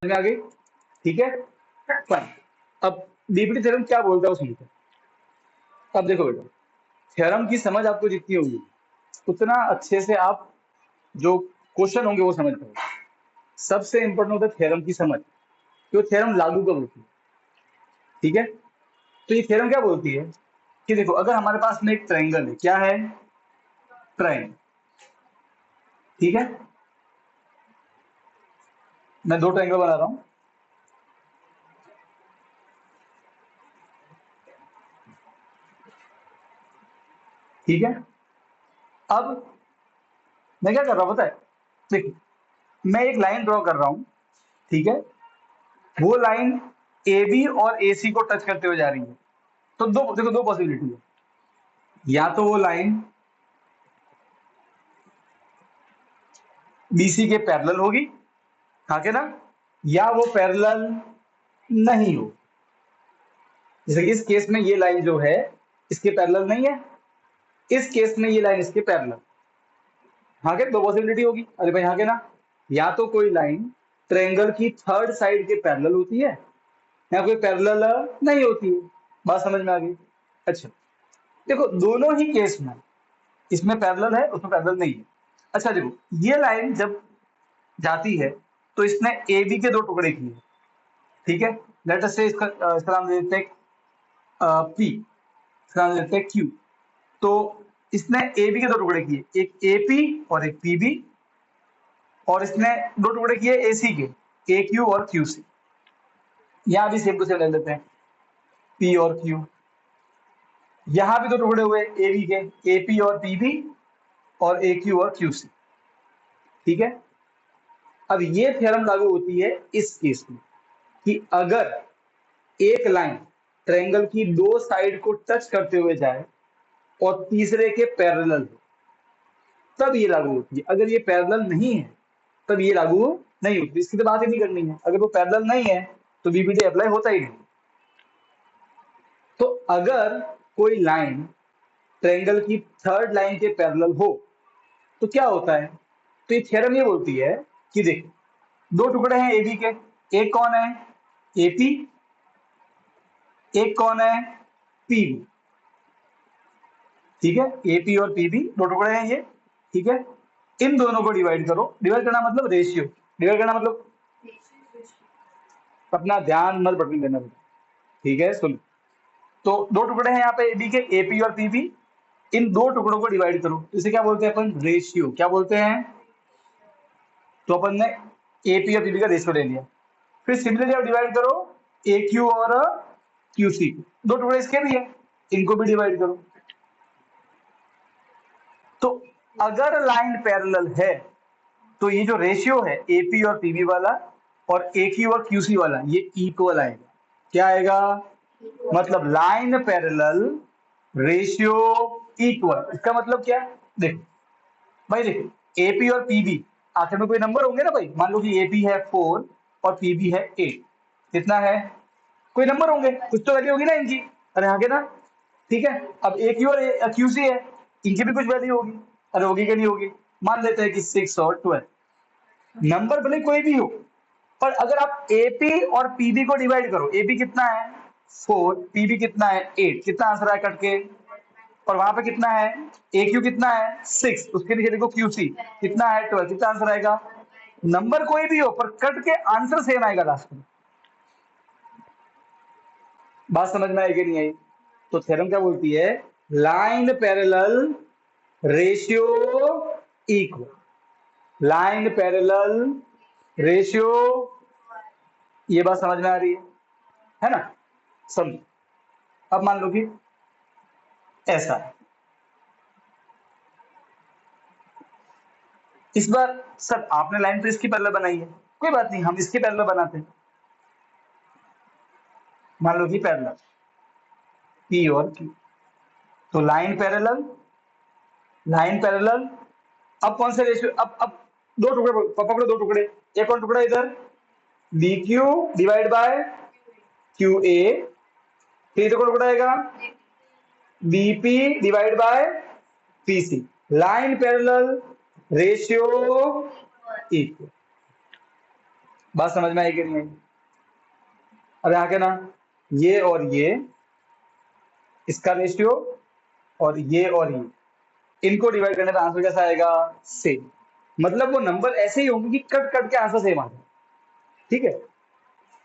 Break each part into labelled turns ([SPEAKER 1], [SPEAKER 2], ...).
[SPEAKER 1] में आ गई, ठीक है फाइन। अब डीपीटी थ्योरम क्या बोलता है वो समझते हैं। अब देखो बेटा, थ्योरम की समझ आपको जितनी होगी उतना अच्छे से आप जो क्वेश्चन होंगे वो समझ पाओगे। सबसे इंपॉर्टेंट होता है थ्योरम की समझ, कि थ्योरम लागू कब होती है, ठीक है। तो ये थ्योरम क्या बोलती है कि देखो, अगर हमारे पास में एक ट्रायंगल है, क्या है, ट्रायंगल, ठीक है। मैं दो ट्रायंगल बना रहा हूं, ठीक है। अब मैं क्या कर रहा हूं पता है, देखो मैं एक लाइन ड्रॉ कर रहा हूं, ठीक है। वो लाइन ए बी और ए सी को टच करते हुए जा रही है। तो दो देखो, दो पॉसिबिलिटी है, या तो वो लाइन बीसी के पैरेलल होगी, हाँ के ना, या वो पैरेलल नहीं हो। जैसे कि इस केस में ये लाइन जो है इसके पैरेलल नहीं है, इस केस में ये लाइन इसके पैरेलल, हाँ के, दो पॉसिबिलिटी होगी। अरे भाई हाँ के ना, या तो कोई लाइन ट्रायंगल की थर्ड साइड के पैरेलल होती है, या कोई पैरेलल नहीं होती है। बात समझ में आ गई। अच्छा, देखो दोनों ही केस में, इसमें पैरेलल है उसमें पैरेलल नहीं है। अच्छा देखो, ये लाइन जब जाती है तो इसने ए बी के दो टुकड़े किए, ठीक है। लेट अस से इसका नाम दे देते हैं पी, इसका नाम दे देते हैं क्यू। तो इसने ए बी के दो टुकड़े किए, एक ए पी और एक पी बी, और इसने दो टुकड़े किए ए सी के, ए क्यू और क्यू सी। यहां भी सेम टू सेम ले लेते हैं, पी और क्यू। यहां भी दो टुकड़े हुए ए बी के, ए पी और पी बी, और ए क्यू और क्यू सी, ठीक है। अब ये थ्योरम लागू होती है इस केस में कि अगर एक लाइन ट्रायंगल की दो साइड को टच करते हुए जाए और तीसरे के पैरेलल हो, तब ये लागू होती है। अगर ये पैरेलल नहीं है तब ये लागू नहीं होती, इसकी तो बात ही नहीं करनी है। अगर वो पैरेलल नहीं है तो बीपीटी अप्लाई होता ही नहीं। तो अगर कोई लाइन ट्रायंगल की थर्ड लाइन के पैरेलल हो तो क्या होता है, तो ये थ्योरम ये बोलती है कि देख, दो टुकड़े हैं ए बी के, एक कौन है, एपी, एक कौन है, पीबी, ठीक है। एपी और पीबी दो टुकड़े हैं ये, ठीक है। इन दोनों को डिवाइड करो, डिवाइड करना मतलब रेशियो, डिवाइड करना मतलब, अपना ध्यान मत भटकने देना, ठीक है। सुन, तो दो टुकड़े हैं यहाँ पे ए बी के, एपी और पीबी। इन दो टुकड़ों को डिवाइड करो, इसे क्या बोलते हैं अपन, रेशियो। क्या बोलते हैं, तो अपन ने एपी और पीबी का रेशियो ले लिया। फिर सिमिलरली आप डिवाइड करो ए क्यू और क्यू सी, दो टुकड़े इसके भी है, इनको भी डिवाइड करो। तो अगर लाइन पैरेलल है तो ये जो रेशियो है एपी और पीबी वाला और ए क्यू और क्यूसी वाला, ये इक्वल आएगा। क्या आएगा, मतलब लाइन पैरेलल, रेशियो इक्वल। इसका मतलब क्या, देखो भाई, देखो एपी और पीबी आखिर में कोई नंबर होंगे ना भाई। मान लो कि एपी है 4 और पीबी है 8, कितना है, कोई नंबर होंगे, कुछ तो वैल्यू होगी ना इनकी। अरे आगे ना, ठीक है। अब ए क्यू और क्यूसी है, इनकी भी कुछ वैल्यू होगी। अरे होगी कि नहीं होगी, मान लेते हैं कि 6 और 12, नंबर भले कोई भी हो, पर अगर आप एपी और पीबी को डिवाइड करो, एपी कितना है 4, पीबी कितना है 8, कितना आंसर आया कट के, और वहां पे कितना है, ए क्यू कितना है 6, उसके नीचे देखो क्यूसी कितना है 12, कितना आंसर आएगा, नंबर कोई भी हो पर कट के आंसर सेम आएगा लास्ट में। बात समझ में आएगी नहीं आई। तो थ्योरम क्या बोलती है, line parallel, ratio equal, line parallel, ratio, ये बात समझ में आ रही है ना, समझो। अब मान लो कि ऐसा है, इस बार सर आपने लाइन तो इसकी पैरेलल बनाई है, कोई बात नहीं, हम इसके पैरेलल बनाते हैं। मान लो कि पैरेलल पी और क्यू, तो लाइन पैरेलल, लाइन पैरेलल। अब कौन से रेशियो, अब दो टुकड़े पकड़ो, दो टुकड़े, एक और टुकड़ा इधर B Q divide by Q A, फिर इधर टुकड़ा आएगा BP divide by PC, line parallel, ratio equal. बात समझ में आई कि नहीं आई? अरे आगे ना, ये और ये इसका रेशियो और ये इनको डिवाइड करने पे आंसर कैसा आएगा? सेम। मतलब वो नंबर ऐसे ही होंगे कि कट कट के आंसर सेम आ जाए। ठीक है,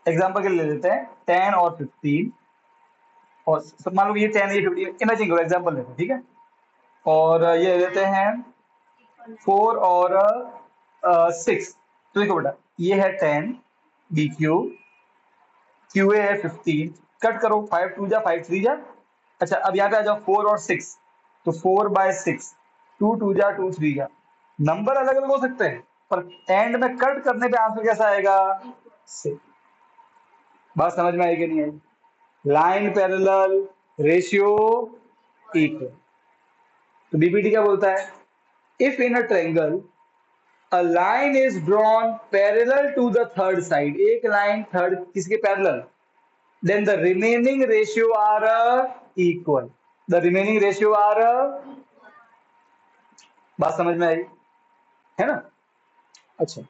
[SPEAKER 1] एग्जाम्पल के लिए ले लेते हैं 10 और 15, और सब मान लो ये 10 ये 15 इमेजिन करो, एग्जाम्पल लेते हैं, ठीक है। और ये ले लेते हैं 4 और 6। तो देखो बेटा, ये है 10 बी क्यू, क्यू ए है 15, कट करो, 5 2 जा 5 3 जा। अच्छा अब यहाँ पे आ जाओ 4 और 6, तो 4/6, 2 2 जा 2 3 जा। नंबर अलग अलग हो सकते हैं पर एंड में कट करने पे आंसर कैसा आएगा? 6। बात समझ में आई कि नहीं आई? Line parallel, ratio equal. तो बीपीटी क्या बोलता है? If in a triangle a line is drawn parallel to the third side, एक लाइन थर्ड किसके parallel, then the remaining ratio are equal, the remaining ratio are बात समझ में आई है ना? अच्छा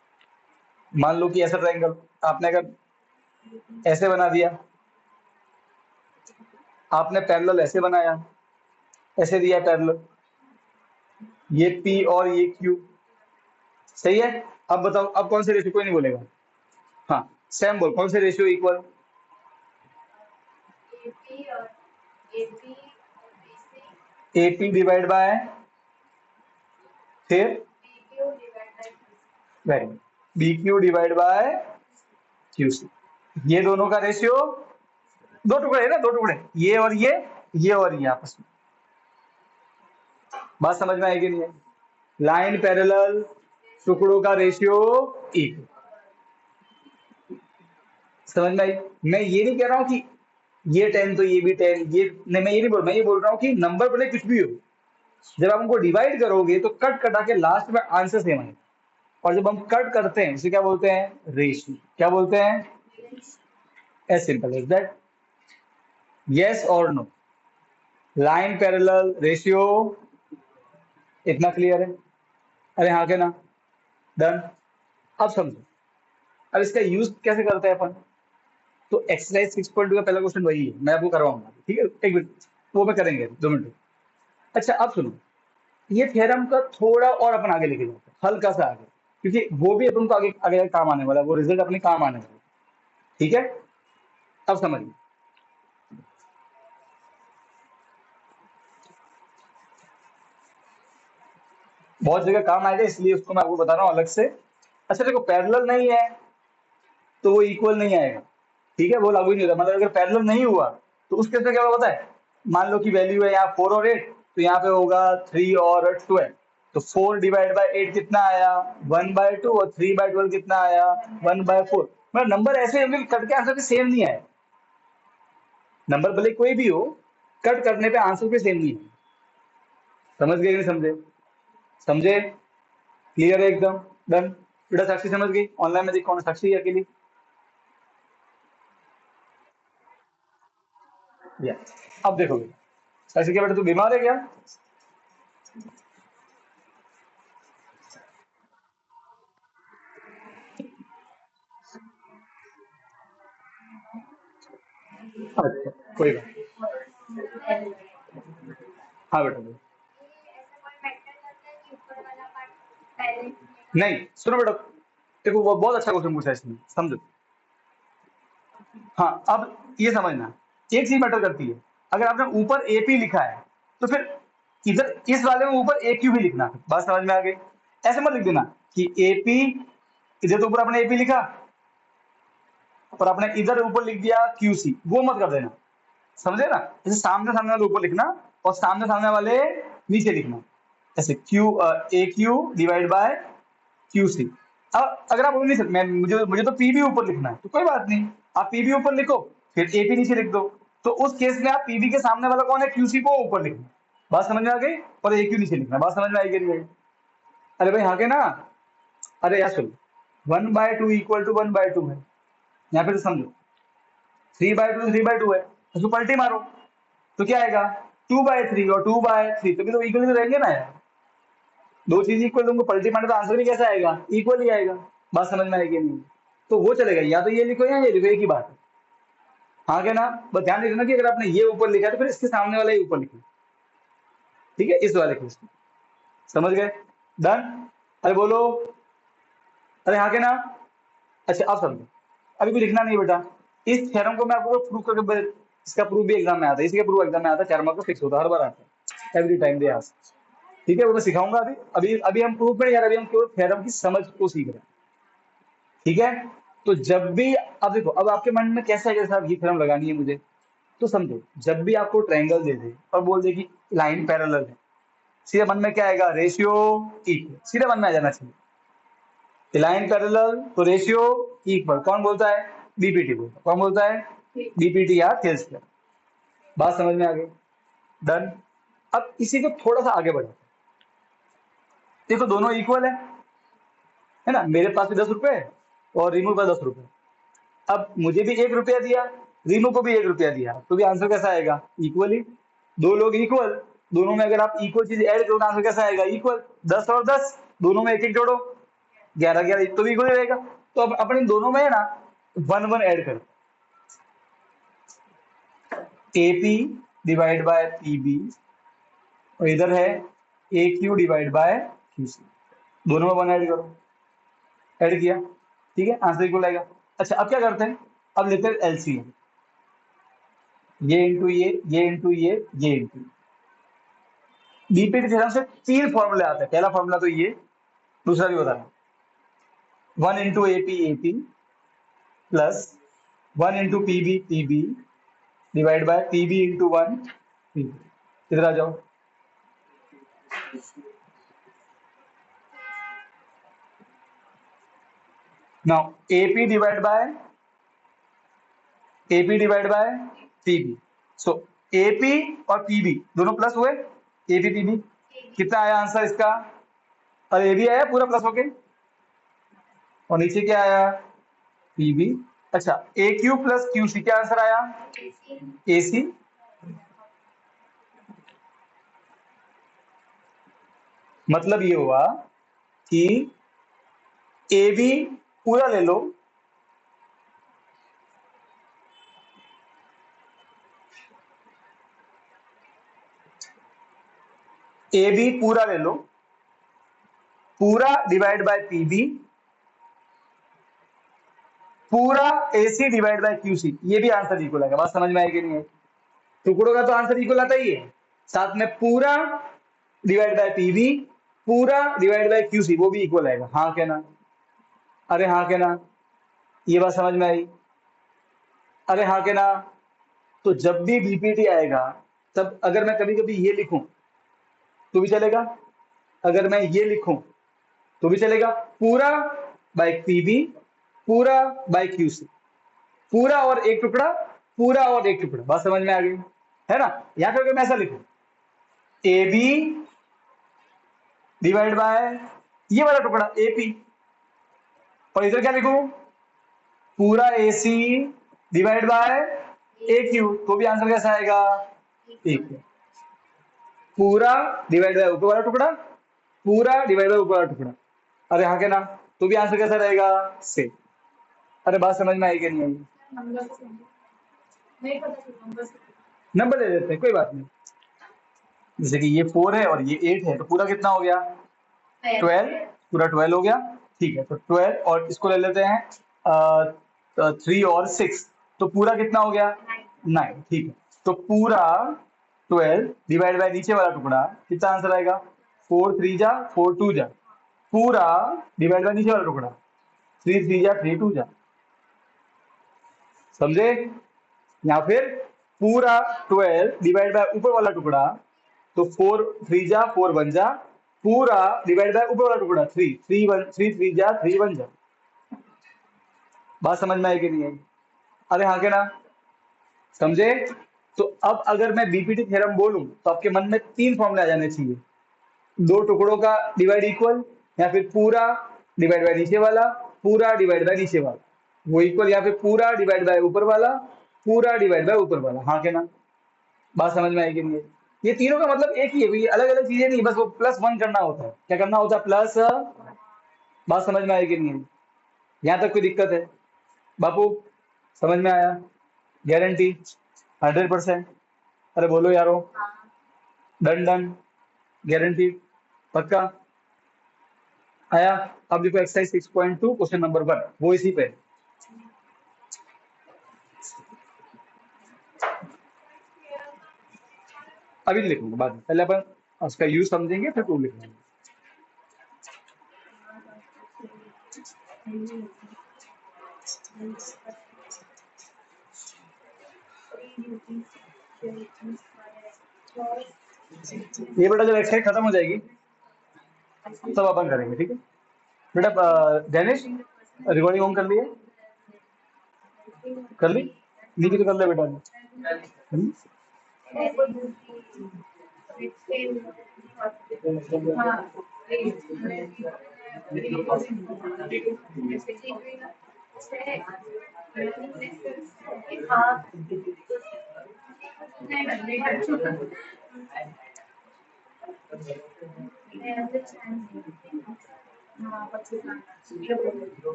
[SPEAKER 1] मान लो कि ऐसा ट्रायंगल आपने अगर ऐसे बना दिया, आपने पैरेलल ऐसे बनाया, ऐसे दिया पैरेलल, ये P और ये Q, सही है। अब बताओ अब कौन से रेशियो, कोई नहीं बोलेगा, हाँ सैम बोल कौन से ratio equal? AP divide by फिर BQ डिवाइड बाय QC। ये दोनों का रेशियो दो टुकड़े है ना, दो टुकड़े, ये और ये आपस में। बात समझ में आएगी नहीं है? लाइन पैरेलल, टुकड़ों का रेशियो इक्वल। समझ में आई? मैं ये नहीं कह रहा हूं कि ये 10 तो ये भी 10, ये नहीं, मैं ये नहीं बोल, मैं ये बोल रहा हूँ कि नंबर भले कुछ भी हो, जब आप उनको डिवाइड करोगे तो कट कटा के लास्ट में आंसर सेम आएगा। और जब हम कट करते हैं उसे क्या बोलते हैं? रेशियो। क्या बोलते हैं? As simple as that. Yes और नो? लाइन पैरेलल, रेशियो, इतना क्लियर है? अरे हाँ के ना? डन। अब समझो, अब इसका यूज कैसे करते हैं अपन। तो एक्सरसाइज 6.2 का पहला क्वेश्चन वही है, मैं आपको करवाऊंगा, ठीक है, एक मिनट, वो मैं करेंगे 2 मिनट। अच्छा अब सुनो, ये थ्योरम का थोड़ा और अपन आगे लेके जाते हैं, हल्का सा आगे, क्योंकि वो भी अपन को आगे आगे काम आने वाला है, वो रिजल्ट अपने काम आने वाला है। ठीक है, अब समझिए, बहुत जगह काम आएगा इसलिए उसको मैं आपको बता रहा हूँ अलग से। अच्छा देखो, पैरेलल नहीं है तो वो इक्वल नहीं आएगा, ठीक है, वो लागू ही नहीं होता। मतलब अगर पैरेलल नहीं हुआ तो उस केस में क्या होगा पता है? मान लो कि वैल्यू है यहाँ 4 और 8, तो यहाँ पे होगा 3 और 12। तो 4 डिवाइड बाय 8 कितना आया? 1/2, और 3/12 कितना आया? 1/4। मतलब नंबर ऐसे होंगे कि कट के आंसर भी सेम नहीं आए। नंबर भले कोई भी हो, कट करने पे आंसर भी सेम नहीं है। समझ गए कि नहीं समझे? समझे? क्लियर है एकदम? डन। बेटा साक्षी समझ गई? ऑनलाइन में देख कौन है साक्षी है अकेली? या अब देखो साक्षी, क्या बेटा तू बीमार है क्या? अच्छा कोई बात, हाँ बेटा बोलो। नहीं सुनो बेटा, देखो वो बहुत अच्छा क्वेश्चन पूछा है इसने, समझो। हाँ अब ये समझना, एक चीज मैटर करती है, अगर आपने ऊपर एपी लिखा है तो फिर इधर इस वाले में ऊपर ए क्यू भी लिखना। बात समझ में आ गई? ऐसे मत लिख देना कि एपी, इधर तो ऊपर आपने एपी लिखा पर आपने इधर ऊपर लिख दिया क्यूसी, वो मत कर देना। समझे ना? जैसे सामने सामने वाले ऊपर लिखना और सामने सामने वाले नीचे लिखना, जैसे Q A Q divide by Q C. अब अगर आप नहीं सकते, मैं मुझे मुझे तो पी भी ऊपर लिखना है तो कोई बात नहीं, आप पी भी ऊपर लिखो फिर ए पी नीचे लिख दो। तो उस केस में आप पीबी के सामने वाला कौन है? क्यूसी को ऊपर लिखना। बात समझ में आ गई? और ए क्यू नीचे लिखना। बात समझ में आएगी नहीं? अरे भाई हाँ के ना? अरे यार सुनो, 1/2 इक्वल टू 1/2 है, यहाँ पे तो समझो 3/2 3/2 है, उसको पलटी मारो तो क्या आएगा? 2/3 और 2/3, तभी तो इक्वल तो रहेंगे ना यार। दो चीज इक्वल, तुमको पलटी मारने तो आंसर भी कैसा आएगा? इक्वल ही आएगा। बात समझ में आएगी नहीं? तो वो चलेगा, या तो ये लिखो या ये लिखो, एक ही बात है। हाँ क्या ना, बस ध्यान रखना कि अगर आपने ये ऊपर लिखा है तो फिर इसके सामने वाला ही ऊपर लिखो, ठीक है, इस वाले केस में। समझ गए? डन? अरे बोलो, अरे हाँ क्या ना। अच्छा अब समझो, अभी भी लिखना नहीं बेटा। इस थ्योरम को मैं आपको प्रूव करके, इसका प्रूफ भी एग्जाम में आता है, इसके प्रूफ एग्जाम में आता है, 4 मार्क का फिक्स होता है, हर बार आता है, एवरी टाइम दे आस्क। ठीक है, वो मैं सिखाऊंगा अभी। अभी हम प्रूफ में यार, अभी हम केवल थ्योरम की समझ को सीख रहे हैं, ठीक है। तो जब भी, अब देखो, अब आपके मन में कैसा है, जैसे आप ये थ्योरम लगानी है मुझे, तो समझो, जब भी आपको ट्रायंगल दे दे और बोल दे कि लाइन पैरेलल है, सीधे मन में क्या आएगा? रेशियो इक्वल, सीधे मन में आ जाना चाहिए। लाइन पैरेलल तो रेशियो इक्वल, कौन बोलता है? बीपीटी बोलता है। कौन बोलता है? बीपीटी या थियरम स्क्वायर। बात समझ में आ गई? डन। अब इसी को थोड़ा सा आगे बढ़ाते हैं। देखो दोनों इक्वल है ना, मेरे पास भी 10 रुपए और रीमू के पास 10 रुपए। अब मुझे भी 1 रुपया दिया, रीमू को भी 1 रुपया दिया, तो भी आंसर कैसा आएगा? इक्वली। दो लोग इक्वल, दोनों में अगर आप इक्वल चीज ऐड करो तो आंसर कैसा आएगा? इक्वल। 10 और 10, दोनों में एक एक जोड़ो, 11 11, तो भी इक्वल रहेगा। तो अब अपन इन दोनों में है ना 1 1 ऐड करो, एपी डिवाइड बाय पीबी, और इधर है ए क्यू डिवाइड बाय क्यूसी, दोनों में 1 ऐड करो। ऐड किया, ठीक है, आंसर इक्वल आएगा। अच्छा अब क्या करते हैं, अब लेते हैं एलसीएम, ये इंटू ये इंटू ये इंटू। बीपीटी थ्योरम से 3 फॉर्मूले आते हैं। पहला फॉर्मूला तो ये, दूसरा भी बता रहा हूं, 1 into AP plus 1 into PB divide by PB into 1 PB. इधर आ जाओ, now AP divide by PB. So AP और पीबी दोनों प्लस हुए, एपी पीबी। कितना आया आंसर इसका? और ए भी आया पूरा प्लस होके, और नीचे क्या आया? पीबी। अच्छा, ए क्यू प्लस क्यू सी, क्या आंसर आया? ए सी। मतलब ये हुआ कि ए बी पूरा ले लो, ए बी पूरा ले लो, पूरा डिवाइड बाय पीबी, पूरा एसी डिवाइड बाय क्यूसी, ये भी आंसर इक्वल आएगा। बात समझ में आएगी नहीं है? टुकड़ों का तो आंसर इक्वल आता ही है, साथ में पूरा डिवाइड बाय पीबी, पूरा डिवाइड बाय क्यूसी, वो भी इक्वल आएगा। हाँ क्या ना? अरे हाँ क्या ना? ये बात समझ में आई? अरे हाँ क्या ना? तो जब भी बीपीटी आएगा, तब अगर मैं कभी कभी ये लिखूं तो भी चलेगा, अगर मैं ये लिखूं तो भी चलेगा, पूरा बाय पीबी, पूरा बाय क्यूसी, पूरा और एक टुकड़ा, पूरा और एक टुकड़ा। बात समझ में आ गई है ना? या फिर मैं ऐसा लिखूं, ए बी डिवाइड बाय ये वाला टुकड़ा एपी, और इधर क्या लिखूं? पूरा AC divide by A Q, तो भी आंसर कैसा आएगा? एक। पूरा डिवाइड बाय ऊपर वाला टुकड़ा, पूरा डिवाइड बाय ऊपर वाला टुकड़ा। अरे हाँ क्या ना? तो भी आंसर कैसा रहेगा? से। अरे बात समझ में आई कि नहीं आई? नंबर दे देते हैं, कोई बात नहीं। जैसे कि ये 4 है और ये 8 है, तो पूरा कितना हो गया? 12, पूरा 12 हो गया। ठीक है, तो 12 और इसको ले लेते हैं 3 और 6, तो पूरा कितना हो गया? 9। ठीक है, तो पूरा 12 डिवाइड बाय नीचे वाला टुकड़ा, कितना आंसर आएगा? 4 3 जा 4 2 जा, पूरा डिवाइड बाय नीचे वाला टुकड़ा 3 3 जा 3 2 जा। समझे? या फिर पूरा 12 डिवाइड बाय ऊपर वाला टुकड़ा, तो 4 3 जा 4 1 जा, पूरा डिवाइड बाय ऊपर वाला टुकड़ा 3 3 1 3 3 जा 3 1 जा। बात समझ में आई कि नहीं आई? अरे हाँ के ना? समझे? तो अब अगर मैं बीपीटी थ्योरम बोलूं तो आपके मन में 3 फॉर्मूले आ जाने चाहिए, दो टुकड़ों का डिवाइड इक्वल, या फिर पूरा डिवाइड बाय नीचे वाला, पूरा डिवाइड बाय नीचे वाला वो इक्वल, या फिर पूरा डिवाइड बाय ऊपर वाला, पूरा डिवाइड बाय ऊपर वाला। हाँ के ना? बात समझ में आएगी नहीं? ये तीनों का मतलब एक ही है, अलग अलग चीजें नहीं, बस वो +1 करना होता है। क्या करना होता है? प्लस। बात समझ में आएगी नहीं? यहाँ तक कोई दिक्कत है? बापू समझ में आया? गारंटी 100%। अरे बोलो यारो। Done done. गारंटी पक्का आया। अब देखो एक्सरसाइज 6.2 क्वेश्चन नंबर 1 वो इसी पे। अभी लिखूंगा बाद में, पहले अपन उसका यूज समझेंगे फिर टू लिखेंगे। ये बेटा जब एक्सरसाइज खत्म हो जाएगी तब अपन करेंगे, ठीक है बेटा। दैनिश रिकॉर्डिंग ऑन कर ली है? कर ली? नीचे तो कर ले बेटा।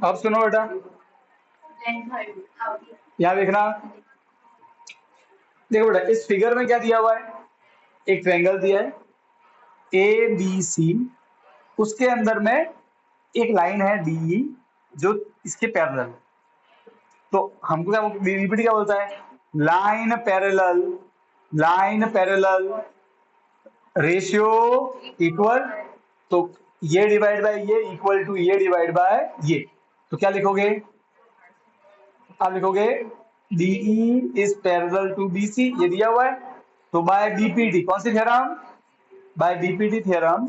[SPEAKER 1] अब सुनो बेटा, यहाँ देखना। देखो बेटा इस फिगर में क्या दिया हुआ है? एक ट्रायंगल दिया है ए बी सी, उसके अंदर में एक लाइन है डी जो इसके पैरेलल। तो हमको क्या बीपीटी क्या बोलता है? Line parallel, line parallel ratio equal. तो ये डिवाइड बाय ये इक्वल टू ये डिवाइड बाय ये। तो क्या लिखोगे? आप लिखोगे DE is parallel to BC, ये दिया हुआ है। तो बाय बीपीटी, कौन सी थ्योरम? बाय बीपीटी थ्योरम,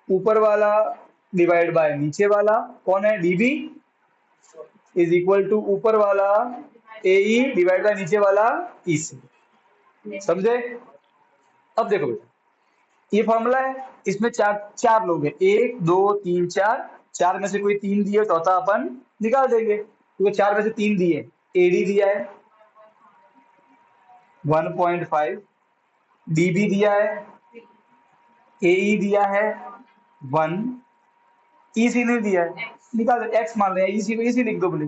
[SPEAKER 1] ऊपर वाला डिवाइड बाय नीचे वाला कौन है? डीबी इज इक्वल टू ऊपर वाला एई डिवाइड बाय नीचे वाला ईसी। समझे? अब देखो बेटा ये फॉर्मूला है, इसमें चार लोग हैं, 1 2 3 4। चार में से कोई 3 दिए, चौथा अपन निकाल देंगे। तो चार में से 3 दिए, एडी दिया है 1.5, डीबी दिया है, एई दिया है 1, ईसी नहीं दिया है, निकाल दे। एक्स मान रहे हैं, ईसी को ईसी लिख दो बोले।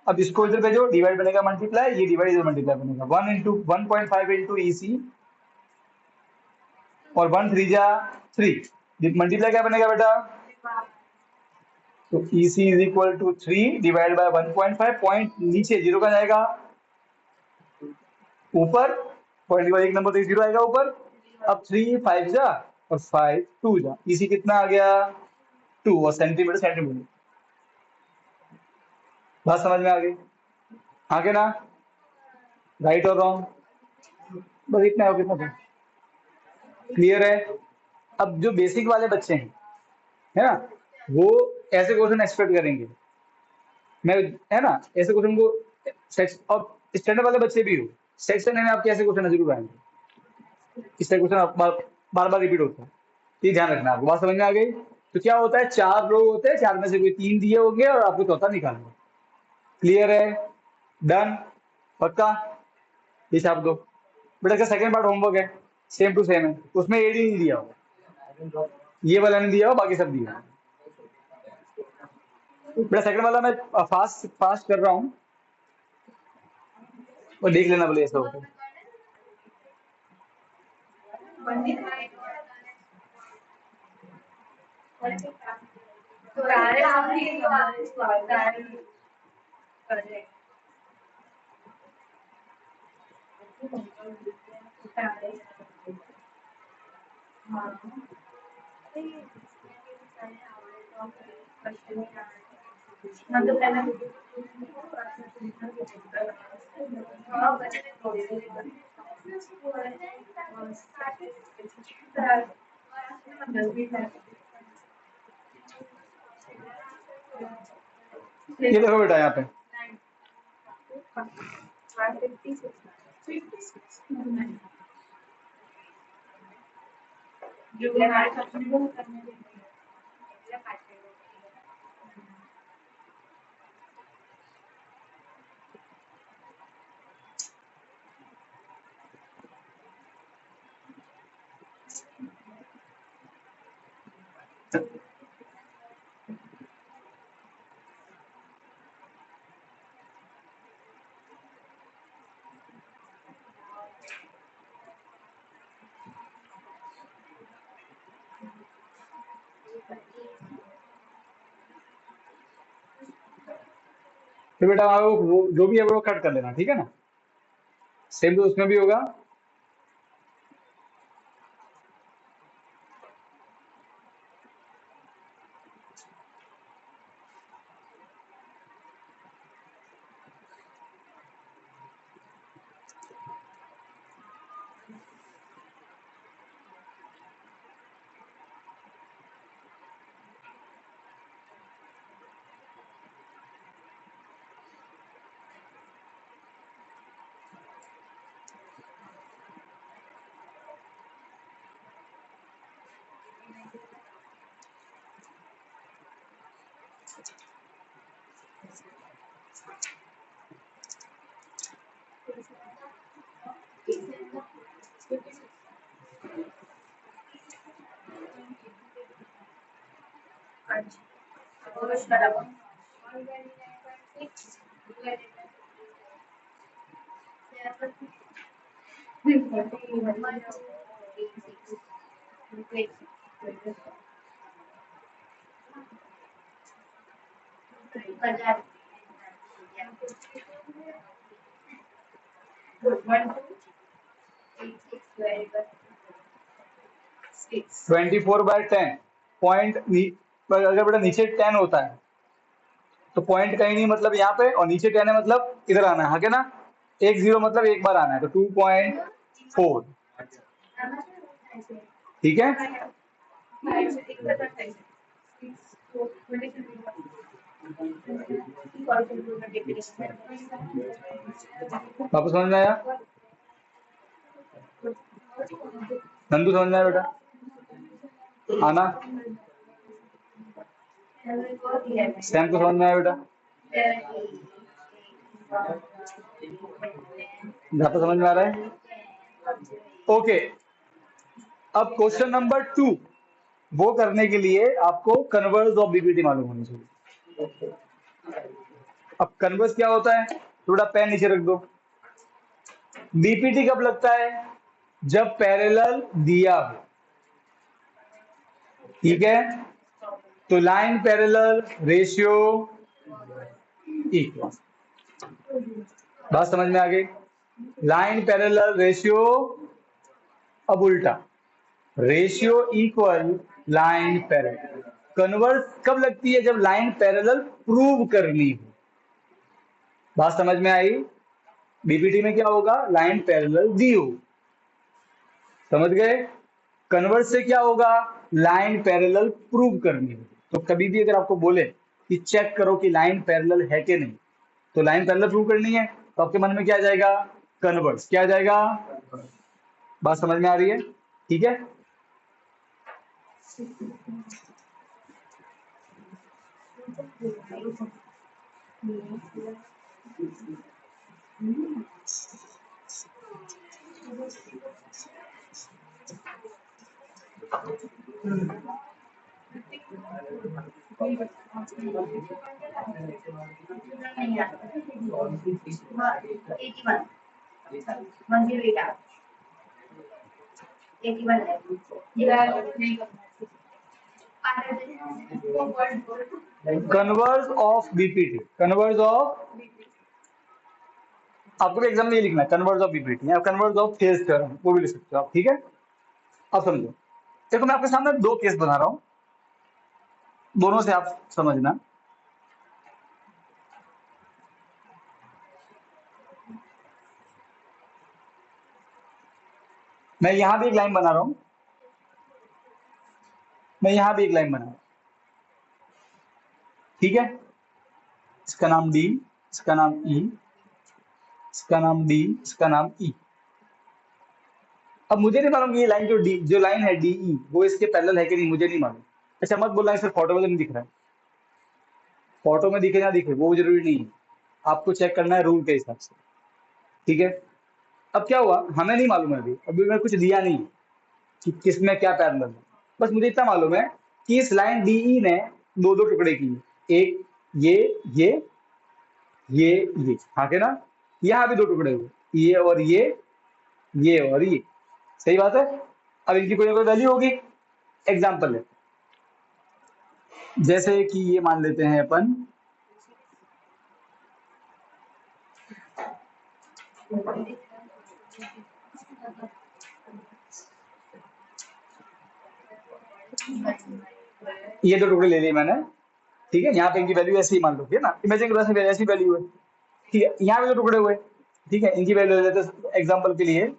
[SPEAKER 1] अब इसको इधर भेजो, डिवाइड बनेगा मल्टीप्लाई, ये डिवाइड इधर मल्टीप्लाई बनेगा 1 इंटू 1.5 इंटू ईसी, और 1 3 जा 3, मल्टीप्लाई क्या बनेगा बेटा? तो EC is equal to 3 divide by 1.5। Point नीचे जीरो का जाएगा ऊपर, पॉइंट का एक नंबर तो जीरो आएगा ऊपर। अब 3 5 जा और 5 2 जा, EC कितना आ गया? 2, और सेंटीमीटर सेंटीमीटर। बात समझ में आ गई? आगे ना, राइट और रॉन्ग, बस इतना है। कितना था? क्लियर है? अब जो बेसिक वाले बच्चे हैं है ना, वो ऐसे क्वेश्चन एक्सपेक्ट करेंगे, मैं है ना, ऐसे क्वेश्चन को। और स्टैंडर्ड वाले बच्चे भी हो, सेक्शन में आपके ऐसे क्वेश्चन जरूर आएंगे। इस तरह क्वेश्चन बार बार रिपीट होता है, ये ध्यान रखना। आपको बात समझ में आ गई? तो क्या होता है, 4 लोग होते हैं, 4 में से कोई 3 दिए होंगे और आपको चौथा निकालना। क्लियर है? डन? पक्का? ये छाप दो बेटा। का सेकंड पार्ट होमवर्क है, सेम टू सेम है, उसमें एडी नहीं दिया हो, ये वाला नहीं दिया हो, बाकी सब दिया। बेटा सेकंड वाला मैं फास्ट फास्ट कर रहा हूँ, और देख लेना बोले ऐसा होता है। ये देखो बेटा यहाँ पे तो बेटा वो जो भी है वो कट कर लेना, ठीक है ना। सेम तो उसमें भी होगा। Twenty four by ten point, अगर बेटा नीचे 10 होता है तो पॉइंट कहीं नहीं, मतलब यहाँ पे, और नीचे 10 है मतलब इधर आना है, हाँ ना। एक जीरो मतलब एक बार आना है, तो 2.4, ठीक है। वापस समझ में आया? नंदू समझ में आया बेटा? आना सैम को समझ में आया बेटा? यहाँ पे समझ में आ रहा है? ओके, अब क्वेश्चन नंबर 2 वो करने के लिए आपको कन्वर्स ऑफ बीपीटी मालूम होनी चाहिए। अब कन्वर्स क्या होता है, थोड़ा पेन नीचे रख दो। बीपीटी कब लगता है, जब पैरेलल दिया हो, ठीक है। तो लाइन पैरेलल रेशियो इक्वल, बात समझ में आ गई? लाइन पैरेलल रेशियो, अब उल्टा, ratio equal line parallel. Converse कब लगती है, जब लाइन पैरेलल प्रूव करनी हो। बात समझ में आई? बीपीटी में क्या होगा, लाइन पैरेलल दी हो, समझ गए। कन्वर्स से क्या होगा, लाइन पैरेलल प्रूव करनी हो। तो कभी भी अगर आपको बोले कि चेक करो कि लाइन पैरेलल है कि नहीं, तो लाइन पैरेलल प्रूव करनी है, तो आपके मन में क्या आ जाएगा, कन्वर्स। क्या आ जाएगा? बात समझ में आ रही है? ठीक है। Converse of BPT, converse of, आपको भी एग्जाम में ये लिखना है, कन्वर्स ऑफ बीपीटी या कन्वर्स ऑफ फेज थ्योरम, वो भी लिख सकते हो आप, ठीक है। अब समझो, देखो मैं आपके सामने दो केस बना रहा हूं, दोनों से आप समझना। मैं यहां भी एक लाइन बना रहा हूं, मैं यहां भी एक लाइन बना रहा हूं, ठीक है। इसका नाम डी, इसका नाम ई, इसका नाम डी, इसका नाम ई। अब मुझे नहीं मालूम कि ये लाइन जो लाइन है डी ई वो इसके पैरेलल है कि नहीं, मुझे नहीं मालूम। अच्छा मत बोलना सिर्फ फोटो में तो नहीं दिख रहा है, फोटो में दिखे ना दिखे वो जरूरी नहीं है, आपको चेक करना है रूल के हिसाब से, ठीक है। अब क्या हुआ हमें नहीं मालूम है, अभी अभी मैं कुछ दिया नहीं कि किसमें क्या पैरेलल है, बस मुझे इतना मालूम है कि इस लाइन डी ई ने दो दो टुकड़े किए, एक ये ये ये हाँ के ना, यहाँ भी दो टुकड़े हुए, ये और ये और ये, सही बात है। अब इनकी कोई ना कोई वैल्यू होगी, एग्जाम्पल है, जैसे कि ये मान लेते हैं अपन, ये दो टुकड़े ले लिए मैंने, ठीक है। यहाँ पे इनकी वैल्यू ऐसी ही मान लो, ठीक है ना, इमेजिन करो ऐसी वैल्यू है, ठीक है। यहाँ पे दो टुकड़े हुए, ठीक है, इनकी वैल्यू ले लेते हैं एग्जाम्पल के लिए,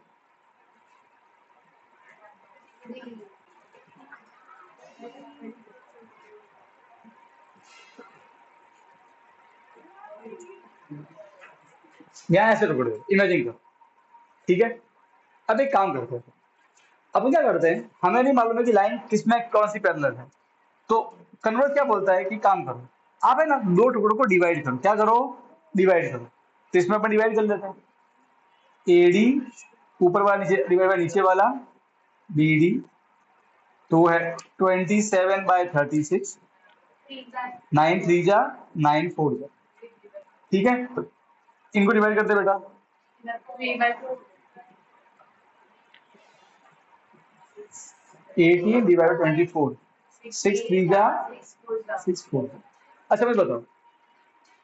[SPEAKER 1] यहाँ ऐसे टुकड़े हुए, इमेजिन करो, ठीक है। अब एक काम करते हैं, अपन क्या करते हैं, हमें नहीं मालूम है कि लाइन किसमें कौन सी पैरेलल है, तो कन्वर्ट क्या बोलता है कि काम करो, आप है ना दो टुकड़ों को डिवाइड करो, क्या करो, डिवाइड करो। तो इसमें अपन डिवाइड कर लेते हैं, ए डी ऊपर वाला नीचे डिवाइड बाय नीचे वाला बी डी, तो है 27/36, 9 3 जा 9 4 जा, ठीक है। इनको डिवाइड करते बेटा, 18 डिवाइड 24, 6 3 जा 6 4। अच्छा मुझे बताओ,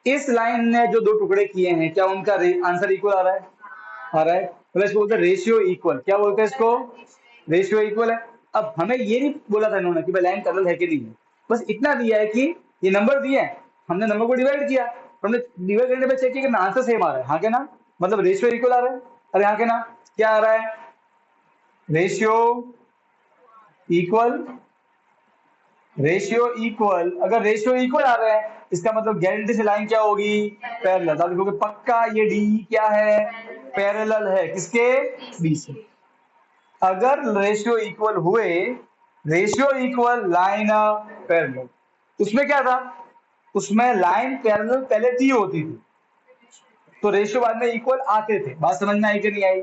[SPEAKER 1] इस लाइन ने जो दो टुकड़े किए हैं क्या उनका आंसर इक्वल आ रहा है, आ रहा है, मतलब इसको बोलते हैं रेशियो इक्वल, क्या बोलते हैं इसको, रेशियो इक्वल है। अब हमें ये नहीं बोला था इन्होंने कि भाई लाइन पैरेलल है कि नहीं है, बस इतना दिया है कि ये नंबर दिए हैं, हमने नंबर को डिवाइड किया, हमने डिवाइड करने पे चेक किया कि आंसर सेम आ रहा है, हाँ के ना, मतलब रेशियो इक्वल आ रहा है, अरे हाँ के ना, क्या आ रहा है, रेशियो इक्वल, रेशियो इक्वल, अगर रेशियो इक्वल आ रहा है इसका मतलब गारंटी से लाइन क्या होगी, पैरेलल। आप देखोगे पक्का ये डी क्या है, पैरेलल है, किसके, बी से। अगर रेशियो इक्वल हुए, रेशियो इक्वल लाइन पैरेलल, उसमें क्या था, उसमें लाइन पैरेलल पहले टी होती थी, तो रेशियो बाद में इक्वल आते थे, बात समझ में आई कि नहीं आई,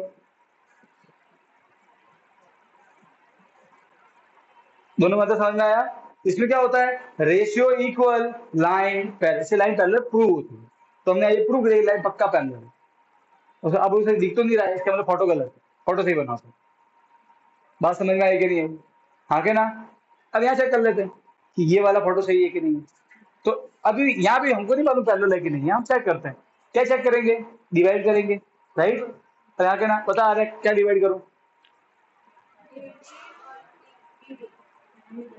[SPEAKER 1] दोनों मतलब समझ में आया। इसमें क्या होता है, रेशियो इक्वल लाइन पैरेलल, से लाइन पैरेलल प्रूव होती है, तो हमने ये प्रूव किया लाइन पक्का पैरेलल है, अब उसे दिख तो नहीं रहा है, इसका मतलब फोटो गलत है, फोटो सही बना, बात समझ में आई कि नहीं आई, हाँ के ना। अब यहाँ चेक कर लेते हैं कि ये वाला फोटो सही है कि नहीं है, तो अभी यहाँ भी हमको नहीं मालूम पैरेलल है कि नहीं, हम चेक करते हैं, क्या चेक करेंगे, डिवाइड करेंगे, राइट। तो यहाँ के ना पता आ रहा है क्या डिवाइड करो,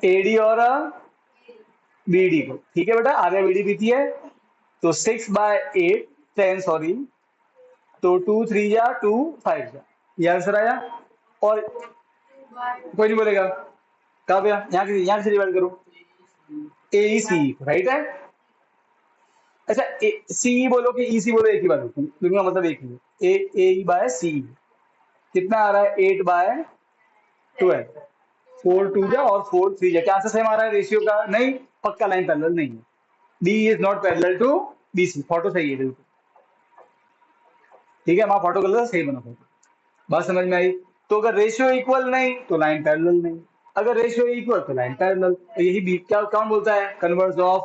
[SPEAKER 1] एडी और बीडी को, ठीक है बेटा, आगे बीडी बीती है, तो 6/8 10 सॉरी, तो 2 3 जा 2 5 जा, ये आंसर आया। और कोई नहीं बोलेगा कहा भैया यहाँ से डिवाइड करो, ए ई सी, राइट है। अच्छा सी बोलो कि ई सी बोलो, एक ही बात होती है, दोनों का मतलब एक ही है, ए बाय सी, कितना आ रहा है 8/12, 4 2 जा और 4 3 जा, क्या आंसर सेम आ रहा है रेशियो का, नहीं, पक्का लाइन पैरेलल नहीं है, D is not parallel to B C, photo सही है बिल्कुल, ठीक है, वहां फोटो कलर सही बना फोटो, बात समझ में आई। तो अगर रेशियो इक्वल नहीं तो लाइन पैरेलल नहीं, अगर रेशियो इक्वल तो लाइन पैरेलल, तो यही बी क्या कौन बोलता है, कन्वर्स ऑफ,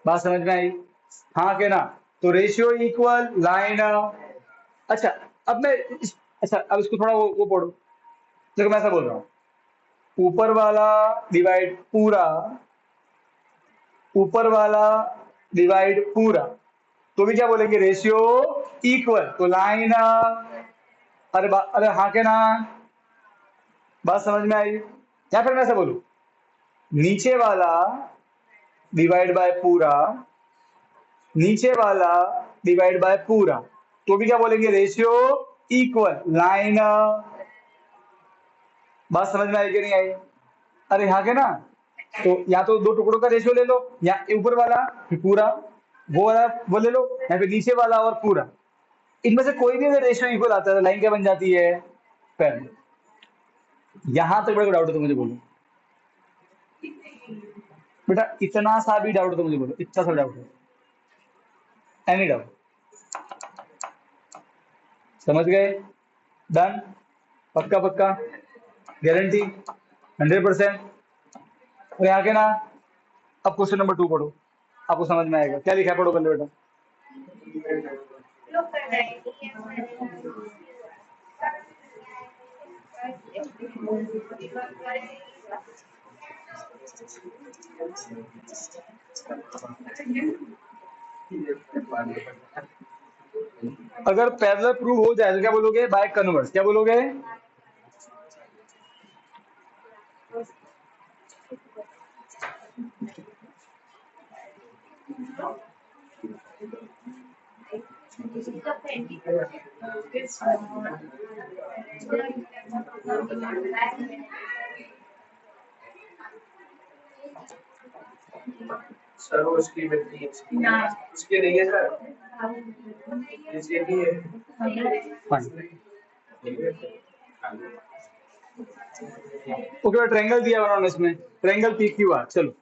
[SPEAKER 1] बात समझ में आई, हाँ के ना। तो रेशियो इक्वल लाइन, अच्छा अब मैं अच्छा अब इसको थोड़ा वो पढ़ो, देखो मैं ऐसा बोल रहा हूँ, ऊपर वाला डिवाइड पूरा, ऊपर वाला डिवाइड पूरा, तो भी क्या बोलेंगे, रेशियो इक्वल, तो लाइन, अरे हाँ के ना, बात समझ में आई। या फिर मैं ऐसा बोलू, नीचे वाला डिवाइड बाय पूरा, नीचे वाला डिवाइड बाय पूरा, तो भी क्या बोलेंगे, रेशियो इक्वल लाइन, बात समझ में आई कि नहीं आई? अरे यहाँ के ना, तो या तो दो टुकड़ों का रेशियो ले लो, या ऊपर वाला फिर पूरा, वो वाला वो ले लो, या फिर नीचे वाला और पूरा। इनमें से कोई भी अगर रेशियो इक्वल आता है तो लाइन क्या बन जाती है? पैरेलल। यहां तक बड़ा डाउट है तो मुझे बोलो बेटा, इतना सा भी डाउट है तो मुझे बोलो, इतना सा डाउट है, एनी डाउट? समझ गए? डन? पक्का पक्का? गारंटी? 100%? और यहाँ के ना, अब क्वेश्चन नंबर 2 पढ़ो, आपको समझ में आएगा। क्या लिखा है, पढ़ो पहले बेटा। अगर पैरेलल प्रूव हो जाए तो क्या बोलोगे? By converse. क्या बोलोगे?
[SPEAKER 2] सर उसकी उसके नहीं है सर, इसके भी है।
[SPEAKER 1] ओके, ट्रायंगल दिया उन्होंने इसमें, ट्रायंगल पी क्यू आर। चलो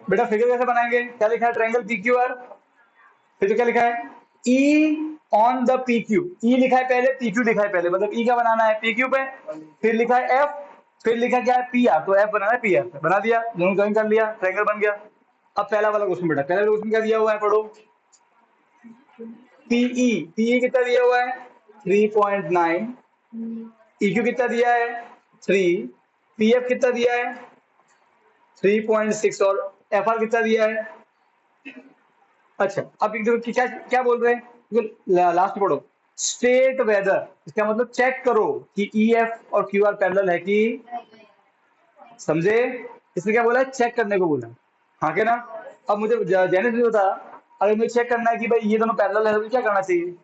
[SPEAKER 1] बेटा फिगर कैसे बनाएंगे? क्या लिखा है? Triangle P Q R. फिर तो क्या लिखा है? E on the P Q. E लिखा है पहले, पी क्यू लिखा है पहले, मतलब ई क्या बनाना है? पी क्यू पे। फिर लिखा है एफ, फिर लिखा क्या है? पी आर, तो एफ बनाना है पी आर पे। बना दिया, दोनों ज्वाइन कर लिया, ट्रायंगल बन गया। अब पहला वाला क्वेश्चन बेटा, पहला क्वेश्चन क्या दिया हुआ है, पढ़ो। पीई, पीई कितना दिया हुआ है? 3.9। EQ कितना दिया है? 3। PF कितना दिया है? 3.6। और FR कितना दिया है? अच्छा, अब एक देखो क्या क्या बोल रहे हैं, लास्ट पढ़ो। स्टेट वेदर, इसका मतलब चेक करो कि EF और QR पैरेलल है कि, समझे? इसमें क्या बोला है? चेक करने को बोला। हाँ के ना? अब मुझे जैने नहीं होता, अगर मुझे चेक करना है कि भाई ये दोनों पैरेलल है तो क्या करना चाहिए?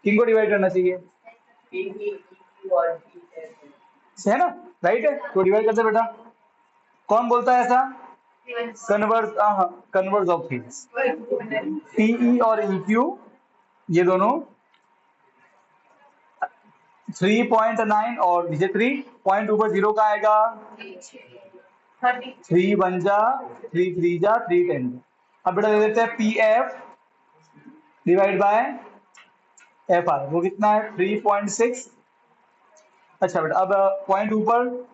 [SPEAKER 1] किनको डिवाइड करना चाहिए? है ना? राइट है, तो डिवाइड करते बेटा। कौन बोलता है ऐसा? Converse, converse of things. PE और EQ ये दोनों 3.9 और नीचे 3 पॉइंट, ऊपर 0 का आएगा। 3 1 जा, 3 3 जा, 3 10 जा। अब बेटा दे देते हैं PF डिवाइड बाय FR, वो कितना है? 3.6। अच्छा बेटा, अब पॉइंट ऊपर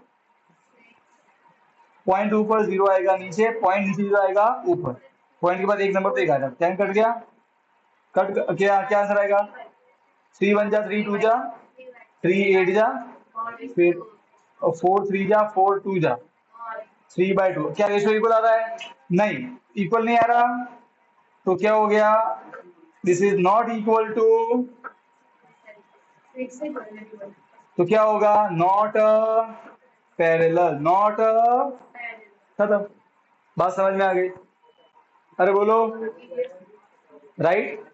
[SPEAKER 1] 0 आएगा, नीचे पॉइंट, नीचे 0 आएगा, ऊपर पॉइंट के बाद एक नंबर तो एक आएगा। क्या कट गया? क्या क्या आंसर आएगा? 3 1 जा, 3 2 जा, 3 8 जा, फिर 4 3 जा, 4 2 जा, 3/2। क्या रेशियो इक्वल आ रहा है? नहीं, इक्वल नहीं आ रहा, तो क्या हो गया? This is not equal to, तो क्या होगा? Not parallel, not. खत्म, बात समझ में आ गई? अरे बोलो, राइट?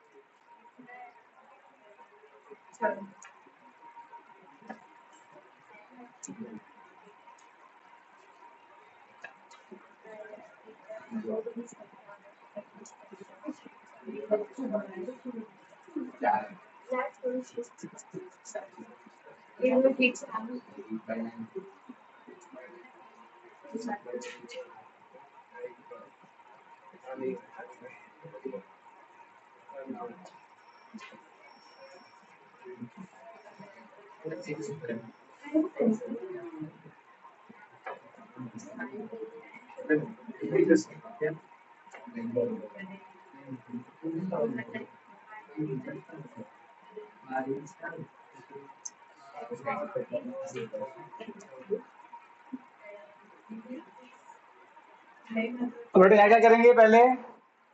[SPEAKER 1] तो बेटा यहाँ क्या करेंगे? पहले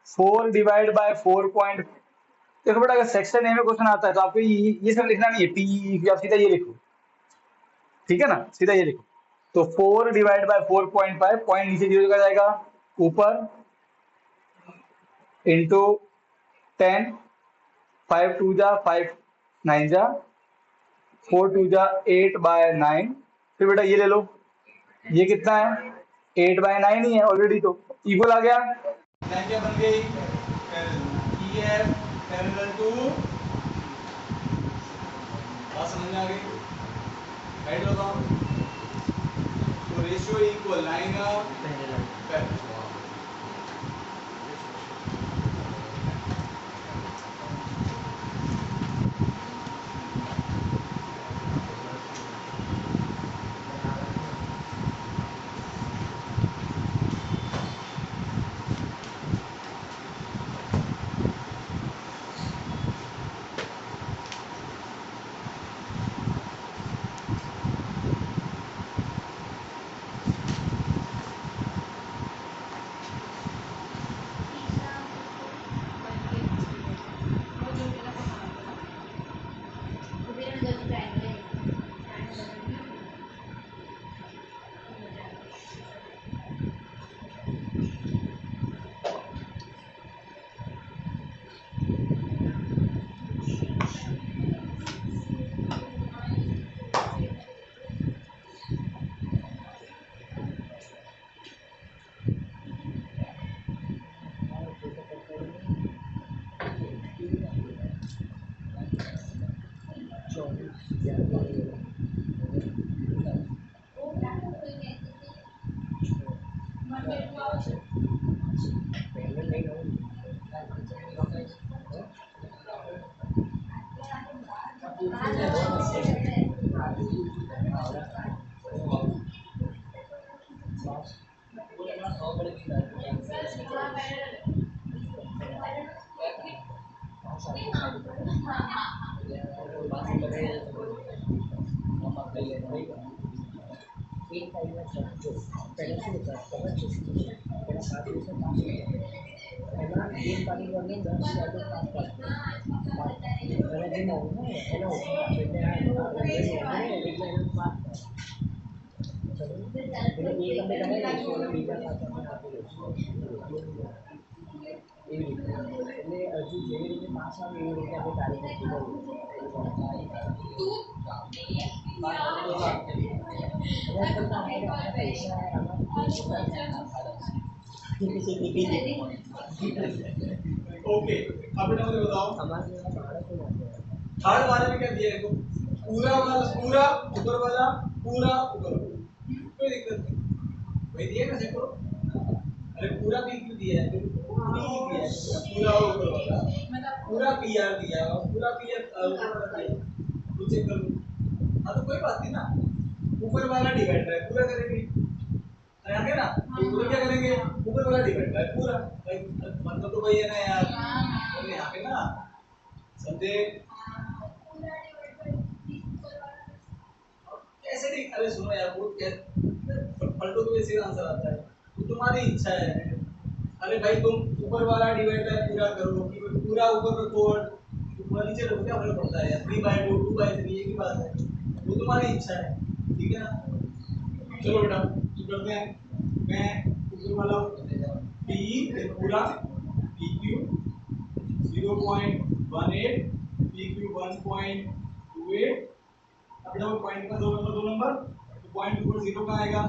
[SPEAKER 1] 4 डिवाइड बाय 4.5 देखो बेटा, अगर सेक्शन ए में क्वेश्चन आता है तो आपको ये सब लिखना नहीं है, पी, आप सीधा ये लिखो, ठीक है ना, सीधा ये लिखो। तो 4 डिवाइड बाय 4.5, पॉइंट नीचे 0 का जाएगा, ऊपर इंटू 10, 5 2 जा 5 9 जा 4 2 जा 8 बाय 9। फिर बेटा ये ले लो, ये कितना है 8 बाय 9 ही है ऑलरेडी, तो इक्वल आ गया। क्या बन गई, पैरेलल टू, बात समझ में आ गई, राइट बताओ। तो ratio equal line parallel. Okay, अब बेटा मुझे बताओ, थर्ड वाले में क्या दिया है, पूरा वाला पूरा ऊपर वाला पूरा ऊपर वाला, कोई दिक्कत नहीं, वही दिया ना, देखो अरे पूरा भी क्यों दिया है, दिया है पूरा ऊपर वाला, पूरा पीआर दिया है, पूरा पीआर ऊपर वाला दिया है, तो चेक कर लो। हाँ तो कोई बात नहीं ना, ऊपर वाला डिवाइड है पूरा करेंगे, आगे ना पूरा क्या करेंगे, ऊपर वाला डिवाइड है पूरा, मतलब तो वही है ना यार, तो यहाँ पे ना समझे कैसे नहीं, अरे सुनो यार, वो पलटो तो वैसे आंसर आता है, तो तुम्हारी इच्छा है, अरे भाई तुम ऊपर वाला डिवाइड बाय पूरा करो कि पूरा ऊपर रखो और पूरा नीचे रखो, क्या फर्क पड़ता है यार, 3/2 2/3 एक ही बात है, वो तुम्हारी इच्छा है, ठीक है ना। चलो बेटा तो करते हैं, मैं ऊपर वाला पी पूरा पी क्यू 0.18 पी क्यू 1.28, अब बेटा वो पॉइंट का दो नंबर तो पॉइंट ऊपर 0 का आएगा,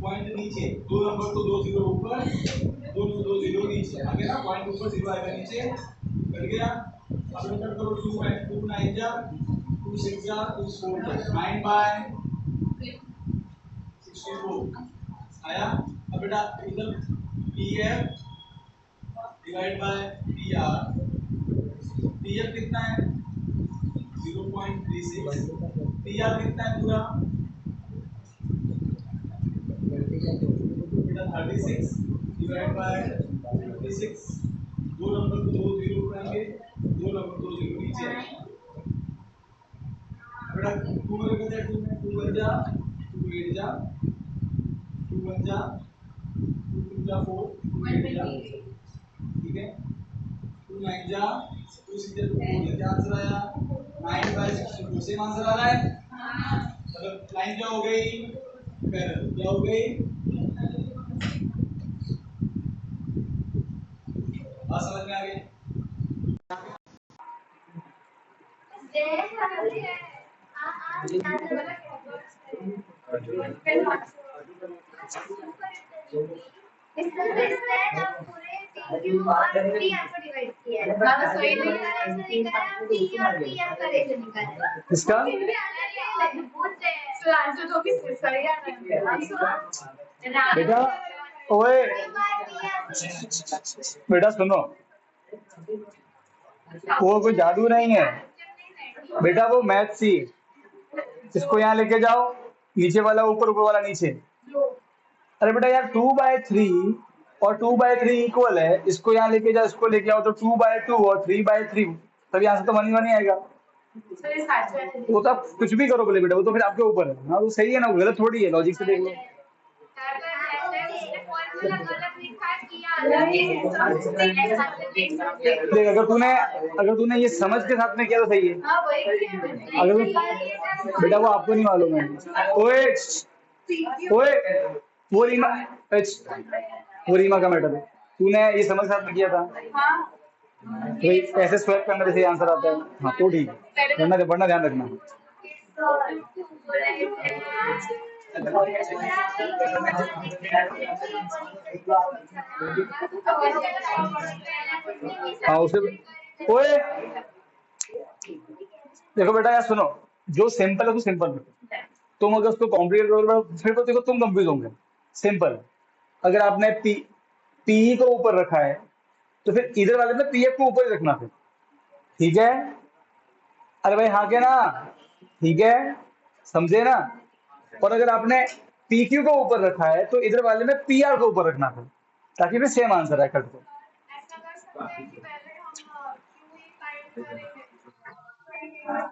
[SPEAKER 1] पॉइंट नीचे 2 नंबर तो 2 0 ऊपर 2 0 नीचे, आगे ना पॉइंट ऊपर 0 आएगा नीचे, कट गया। अब कट करो 2 9 जा 2 6 जा 2 4 9/64 आया। अब बेटा इधर PF divide by PR, PF कितना है 0.36, पीआर कितना है पूरा बेटा 36 डिवाइड बाय 56, 2 नंबर को 2 0 उठाएंगे, 2 नंबर 2 0 नीचे, बेटा 2 मेरे को 2 में 2 1 जा 2 8 जा 2 1 जा 2 2 जा 4 2 8 जा ठीक है, 2 9 जा 2 सीधे 2 बोले क्या आंसर आया 9/62 सेम आंसर आ रहा है। मतलब लाइन क्या हो गई पैरेलल, क्या हो गई बात समझ में आ गई। इसका बेटा ओए बेटा सुनो, वो कोई जादू नहीं है बेटा, वो मैथ सी। इसको यहाँ लेके जाओ, नीचे वाला ऊपर, ऊपर वाला नीचे। अरे बेटा यार 2/3 और 2/3 इक्वल है, इसको यहाँ लेके जाओ, इसको लेके आओ तो 2/2 और 3/3, तभी यहाँ से तो मन ही आएगा। वो तो आप कुछ भी करो बोले बेटा, वो तो फिर आपके ऊपर है ना, वो सही है ना, वो गलत थोड़ी है, लॉजिक से देख लो। देख अगर तूने ये समझ के साथ में किया तो सही है, अगर बेटा वो आपको नहीं मालूम है। ओए ओए वो रीमा वो रीमा का मैटर है, तूने ये समझ के साथ में किया था भाई, ऐसे स्वैप करने से आंसर आता है। हाँ तो ठीक है, वरना ध्यान रखना। हाँ उसे ओए देखो बेटा यार सुनो, जो सिंपल है तो सिंपल रखो, तुम अगर उसको कॉम्प्लिकेट करोगे फिर तो देखो तुम कंफ्यूज होंगे। सिंपल, अगर आपने पी को ऊपर रखा है तो फिर इधर वाले में पीएफ को ऊपर ही रखना फिर, ठीक है। अरे भाई हाँ के ना, ठीक है, समझे ना। और अगर आपने पीक्यू को ऊपर रखा है तो इधर वाले में पीआर को ऊपर रखना फिर, ताकि फिर सेम आंसर है कट को।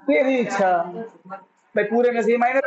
[SPEAKER 1] तेरी इच्छा भाई, पूरे में से माइनस।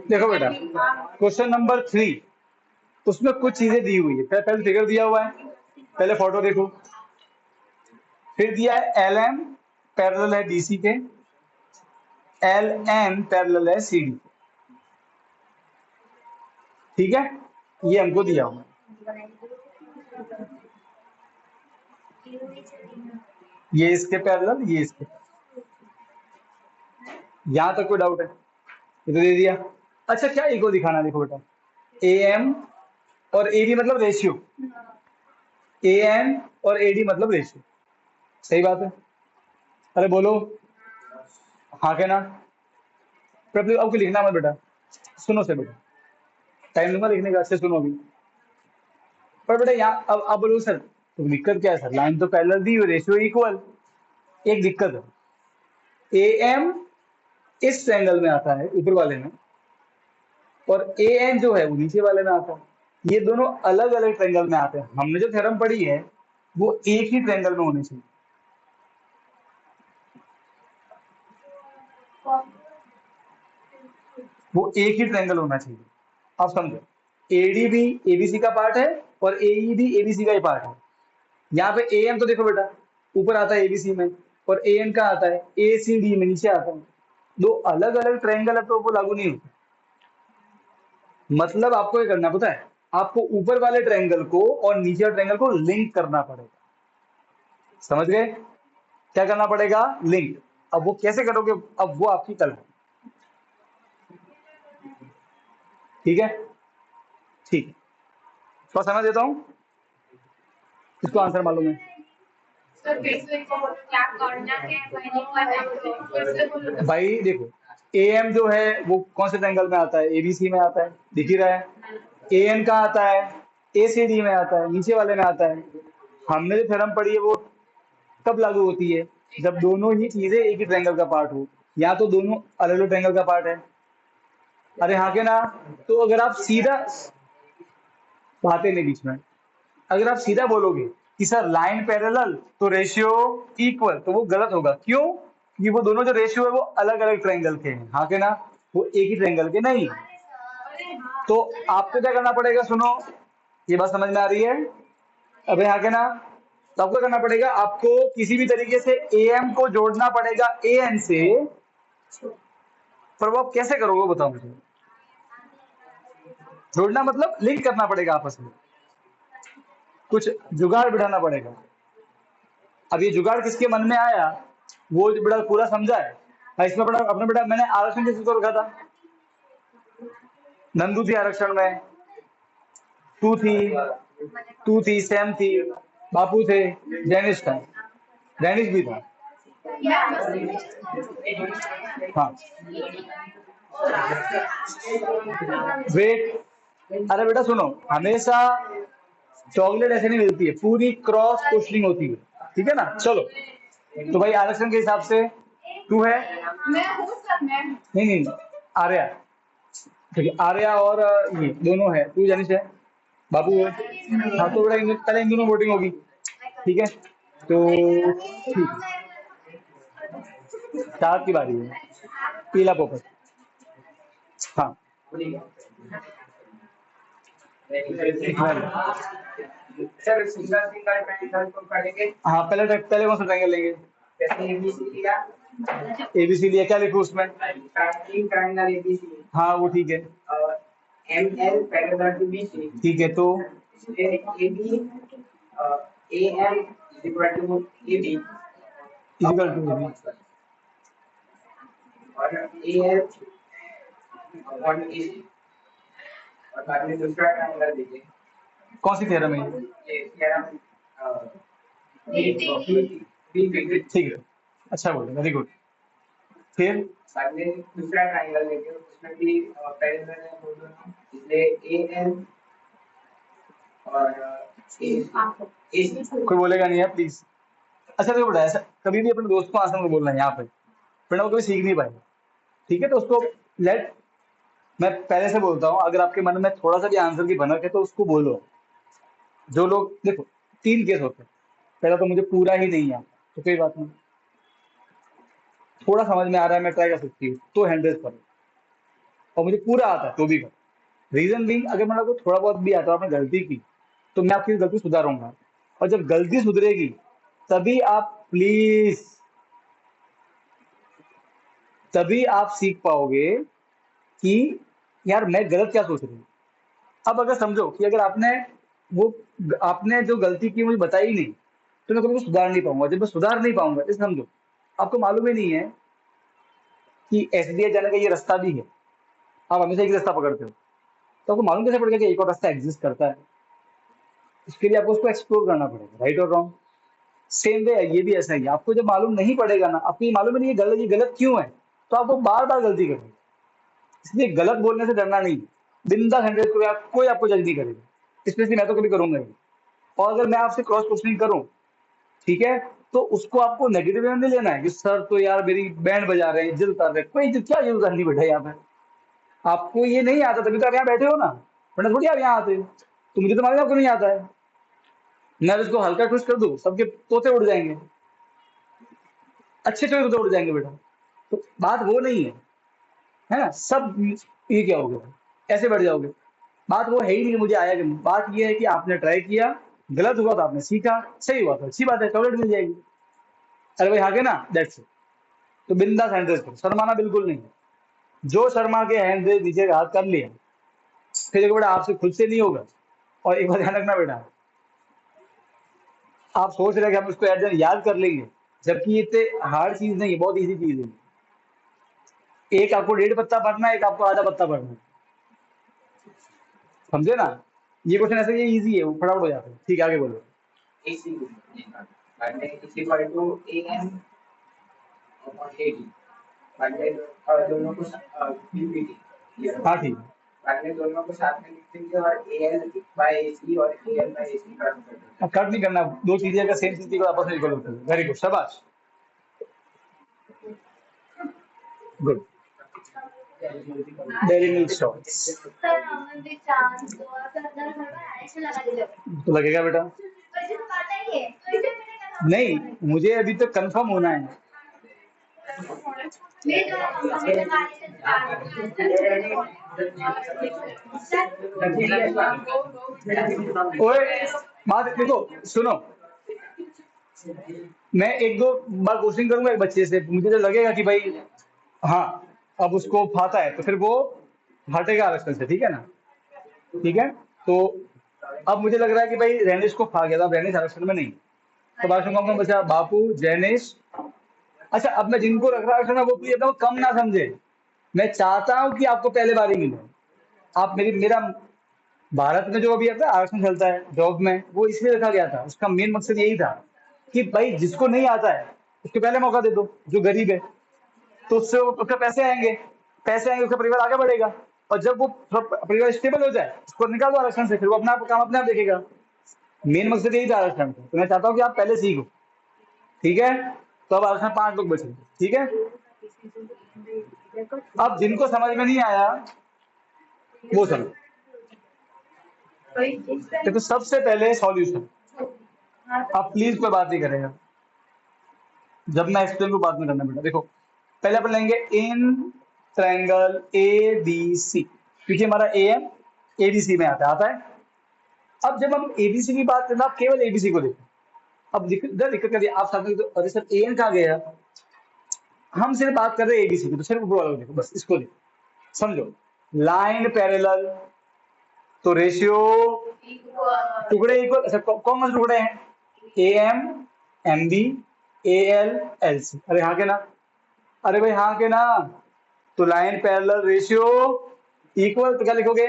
[SPEAKER 1] देखो बेटा क्वेश्चन नंबर 3, उसमें कुछ चीजें दी हुई है, पहले फिगर दिया हुआ है, पहले फोटो देखो। फिर दिया है एल एम पैरेलल है डीसी के, एल एन पैरेलल है सीडी, ठीक है, ये हमको दिया हुआ है। ये इसके पैरेलल, ये इसके, यहां तक कोई डाउट है? ये तो दे दिया। अच्छा क्या इक्वल दिखाना, देखो बेटा ए एम और ए डी मतलब रेशियो, ए एम और ए डी मतलब रेशियो, सही बात है। अरे बोलो हाँ के ना, पर अब लिखना मत बेटा, सुनो से बेटा, टाइम लूंगा लिखने का, अच्छे सुनो अभी। पर बेटा यहाँ अब बोलो सर तो दिक्कत क्या है सर, लाइन तो पैरेलल दी हुई, रेशियो इक्वल, एक दिक्कत है, ए एम इस ट्रायंगल में आता है ऊपर वाले में, और ए एन जो है वो नीचे वाले में आता है। ये दोनों अलग अलग ट्रायंगल में आते हैं। हमने जो थ्योरम पढ़ी है वो एक ही ट्रायंगल में होनी चाहिए। वो एक ही ट्रायंगल होना चाहिए। आप समझो, एडी भी एबीसी का पार्ट है और एई भी एबीसी का ही पार्ट है। यहाँ पे ए एम तो देखो बेटा ऊपर आता है एबीसी में, और ए एन का आता है ए सी डी में, नीचे आता है। दो अलग अलग ट्रायंगल है तो वो लागू नहीं होता। मतलब आपको ये करना पता है, आपको ऊपर वाले ट्रायंगल को और नीचे वाले ट्रायंगल को लिंक करना पड़ेगा। समझ गए? क्या करना पड़ेगा? लिंक। अब वो कैसे करोगे, अब वो आपकी कला है। ठीक है, ठीक, तो समझ देता हूं, इसको आंसर मालूम है। भाई देखो, ए एम जो है वो कौन से ट्रायंगल में आता है? एबीसी में आता है, दिख ही रहा है। ए एन का आता है ए सी डी में आता है, नीचे वाले में आता है। हमने जो थ्योरम पढ़ी है वो कब लागू होती है? जब दोनों ही चीजें एक ही ट्रायंगल का पार्ट हो, या तो दोनों अलग अलग ट्रायंगल का पार्ट है। अरे हाँ के ना? तो अगर आप सीधा, बातें नहीं बीच में, अगर आप सीधा बोलोगे कि सर लाइन पैरेलल तो रेशियो इक्वल, तो वो गलत होगा। क्यों? कि वो दोनों जो रेशियो है वो अलग अलग ट्रायंगल के हैं। हाँ के ना? वो एक ही ट्रायंगल के नहीं। तो आपको क्या करना पड़ेगा? सुनो, ये बात समझ में आ रही है? अबे हाँ के ना? तो आपको करना पड़ेगा, आपको किसी भी तरीके से ए एम को जोड़ना पड़ेगा ए एन से। पर वो आप कैसे करोगे बताओ मुझे? जोड़ना मतलब लिंक करना पड़ेगा आपस में, कुछ जुगाड़ बिठाना पड़ेगा। अब ये जुगाड़ किसके मन में आया वो बड़ा पूरा समझा है। इसमें बड़ा अपना बेटा मैंने आरक्षण किसी को रखा था? नंदू थी आरक्षण में, तू थी, सैम थी, बापू थे, डेनिस था, डेनिस भी था। हाँ, वेट, अरे बेटा सुनो, हमेशा चॉकलेट ऐसे नहीं मिलती है, पूरी क्रॉस क्वेश्चनिंग होती है। ठीक है ना? चलो, तो भाई आरक्षण के हिसाब से तू है, नहीं नहीं, आर्या, ठीक है, आर्या और ये दोनों है, तू जानिश है, बाबू है। हाँ, तो बेटा पहले इन दोनों वोटिंग होगी। ठीक है, तो ठीक, चार की बारी है, पीला पोपट। हाँ
[SPEAKER 2] सर सिंगल सिंगल ट्रायंगल को करेंगे।
[SPEAKER 1] हाँ, पहले कौन सा ट्रायंगल लेंगे?
[SPEAKER 2] जैसे एबीसी लिया,
[SPEAKER 1] एबीसी लिया, क्या लिखूं उसमें?
[SPEAKER 2] तीन ट्रायंगल एबीसी।
[SPEAKER 1] हाँ वो ठीक है,
[SPEAKER 2] और M L parallel to BC.
[SPEAKER 1] ठीक है, तो
[SPEAKER 2] AB A M equal to AB
[SPEAKER 1] equal to,
[SPEAKER 2] और ए एल वन एसी। और बाद में दूसरा ट्रायंगल देखिए,
[SPEAKER 1] कौन सी थ्योरम है
[SPEAKER 2] ये थ्योरम
[SPEAKER 1] ठीक है, अच्छा बोले, वेरी गुड। फिर
[SPEAKER 2] बाद में दूसरा ट्रायंगल देखिए, उसमें भी पैरेलल है वो दोनों, इसलिए ए एम और
[SPEAKER 1] कोई बोलेगा नहीं है प्लीज। अच्छा देखो बेटा, ऐसा कभी भी अपने दोस्त को आंसर में बोलना है यहाँ पे, वरना वो कभी सीख नहीं पाएगा। ठीक है, तो उसको लेट, मैं पहले से बोलता हूँ, अगर आपके मन में थोड़ा सा भी आंसर की भनक है तो उसको बोलो। जो लोग देखो, तीन केस होते हैं, पहला तो मुझे पूरा ही नहीं आता तो कोई बात नहीं, थोड़ा समझ में आ रहा है मैं ट्राई कर सकती हूँ तो हैंडल करो, और मुझे पूरा आता है तो भी करो। रीजन बीइंग, अगर मेरे को थोड़ा बहुत भी आता है, आपने गलती की तो मैं आपकी गलती सुधारूंगा, और जब गलती सुधरेगी तभी आप प्लीज, तभी आप सीख पाओगे कि यार मैं गलत क्या सोच रही हूँ। अब अगर समझो कि अगर वो आपने जो गलती की मुझे बताई नहीं, तो मैं कभी सुधार नहीं पाऊंगा। जब मैं सुधार नहीं पाऊंगा, जैसे समझो आपको मालूम ही नहीं है कि एसबीआई जाने का ये रास्ता भी है, आप हमेशा एक रास्ता पकड़ते हो, तो आपको मालूम कैसे पड़ेगा कि एक और रास्ता एग्जिस्ट करता है? इसके लिए आपको उसको एक्सप्लोर करना पड़ेगा, राइट और रॉन्ग। सेम वे ये भी ऐसा ही है, आपको जब मालूम नहीं पड़ेगा ना, आपको ये मालूम ही नहीं ये गलत क्यों है, तो आपको बार बार गलती करोगे। इसलिए गलत बोलने से डरना नहीं, बिंदास 100 करो, कोई आपको जज नहीं करेगा, स्पेशली मैं तो कभी करूंगा ही। और अगर मैं आपसे क्रॉस क्वेश्चनिंग करूं, ठीक है, तो उसको आपको नेगेटिव में नहीं लेना है कि सर तो यार मेरी बैंड बजा रहे हैं, जिद कर रहे हैं। कोई जिद क्या जिद करनी बैठा यहाँ पे, आपको ये नहीं आता तभी तो आप यहाँ बैठे हो ना, वरना थोड़ी आप यहाँ आते हो। तो मुझे तो मालूम है आपको नहीं आता है, मैं अब इसको हल्का ट्विस्ट कर दूं सबके तोते उड़ जाएंगे, अच्छे तोते उड़ जाएंगे बेटा। तो बात वो नहीं है ना, सब ये क्या हो गया, ऐसे बैठ जाओगे। बात वो है ही नहीं कि मुझे आया कि नहीं। बात ये है कि आपने ट्राई किया, गलत हुआ तो आपने सीखा, सही हुआ तो अच्छी बात है, चॉकलेट मिल जाएगी। अरे भाई आगे ना, दैट्स इट। तो बिंदास हैंड रेस करो, शर्माना बिल्कुल नहीं है। जो शर्मा के हैंड रेस नीचे हाथ कर लिया, फिर देखो बेटा आपसे खुद से नहीं होगा। और एक बात ध्यान रखना बेटा, आप सोच रहे हैं कि हम इसको एट याद कर लेंगे, जबकि ये इतने हार्ड चीज नहीं है, बहुत इजी चीज है। एक आपको 1.5 पत्ता पढ़ना है, एक आपको आधा पत्ता पढ़ना है, समझे ना। ये क्वेश्चन ऐसे ये इजी है, वो फटाफट हो जाता है। ठीक है आगे बोलो।
[SPEAKER 2] AC is equal to AM upon AD और दोनों को PPT।
[SPEAKER 1] हाँ ठीक है,
[SPEAKER 2] बाद में दोनों को साथ में लिख देंगे और AL by AC और AL by AC कट कर देंगे।
[SPEAKER 1] अब कट नहीं करना, दो चीजें अगर सेम चीज को आपस में इक्वल होती है। वेरी गुड, शाबाश, गुड। डेयरी मिल्क शॉट्स तो लगेगा बेटा, नहीं मुझे अभी तक कंफर्म होना है। ओए बात देखो सुनो, मैं एक दो बार क्वेश्चन करूंगा एक बच्चे से, मुझे तो लगेगा कि भाई हाँ अब उसको फाता है, तो फिर वो हटेगा आरक्षण से, ठीक है ना। ठीक है, तो अब मुझे लग रहा है कि भाई रैनिश को खा गया था, रैनिश आरक्षण में नहीं, तो आरक्षण कौन कौन बचा, बापू, जैनिश। अच्छा अब मैं जिनको रख रहा आरक्षण में वो प्लीज एकदम कम ना समझे, मैं चाहता हूं कि आपको पहले बार ही मिले। आप मेरा भारत में जो अभी आरक्षण चलता है जॉब में, वो इसलिए रखा गया था, उसका मेन मकसद यही था कि भाई जिसको नहीं आता है उसको पहले मौका दे दो, जो गरीब है, तो उससे उसके पैसे आएंगे, उसका परिवार आगे बढ़ेगा। और जब वो परिवार स्टेबल हो जाए उसको निकाल दो आरक्षण से, फिर वो अपना काम अपने आप देखेगा। मेन मकसद यही था आरक्षण का, तो मैं चाहता हूँ कि आप पहले सीखो, ठीक है। तो अब आरक्षण 5 लोग बचे, ठीक है। अब जिनको समझ में नहीं आया वो समझ, तो सबसे पहले सॉल्यूशन, आप प्लीज कोई बात नहीं करेगा जब मैं एक्सप्लेन को बात में करना बेटा। देखो पहले अपन लेंगे इन ट्रायंगल ए बी सी, क्योंकि हमारा ए एम एबीसी में आता है। अब जब हम एबीसी की बात करना, आप केवल एबीसी को देखो। अब दिक्कत कर दिया आप साथ में, तो अरे सर ए एन कहाँ गया, हम सिर्फ बात कर रहे हैं एबीसी की, तो सिर्फ ऊपर वाला को देखो, बस इसको देखो, समझो। लाइन पैरेलल, तो रेशियो टुकड़े इक्वल, अच्छा कौन से टुकड़े हैं, A M M B A L L C, अरे हाँ के ना, अरे भाई हाँ के ना। तो लाइन पैरेलल रेशियो इक्वल, तो क्या लिखोगे,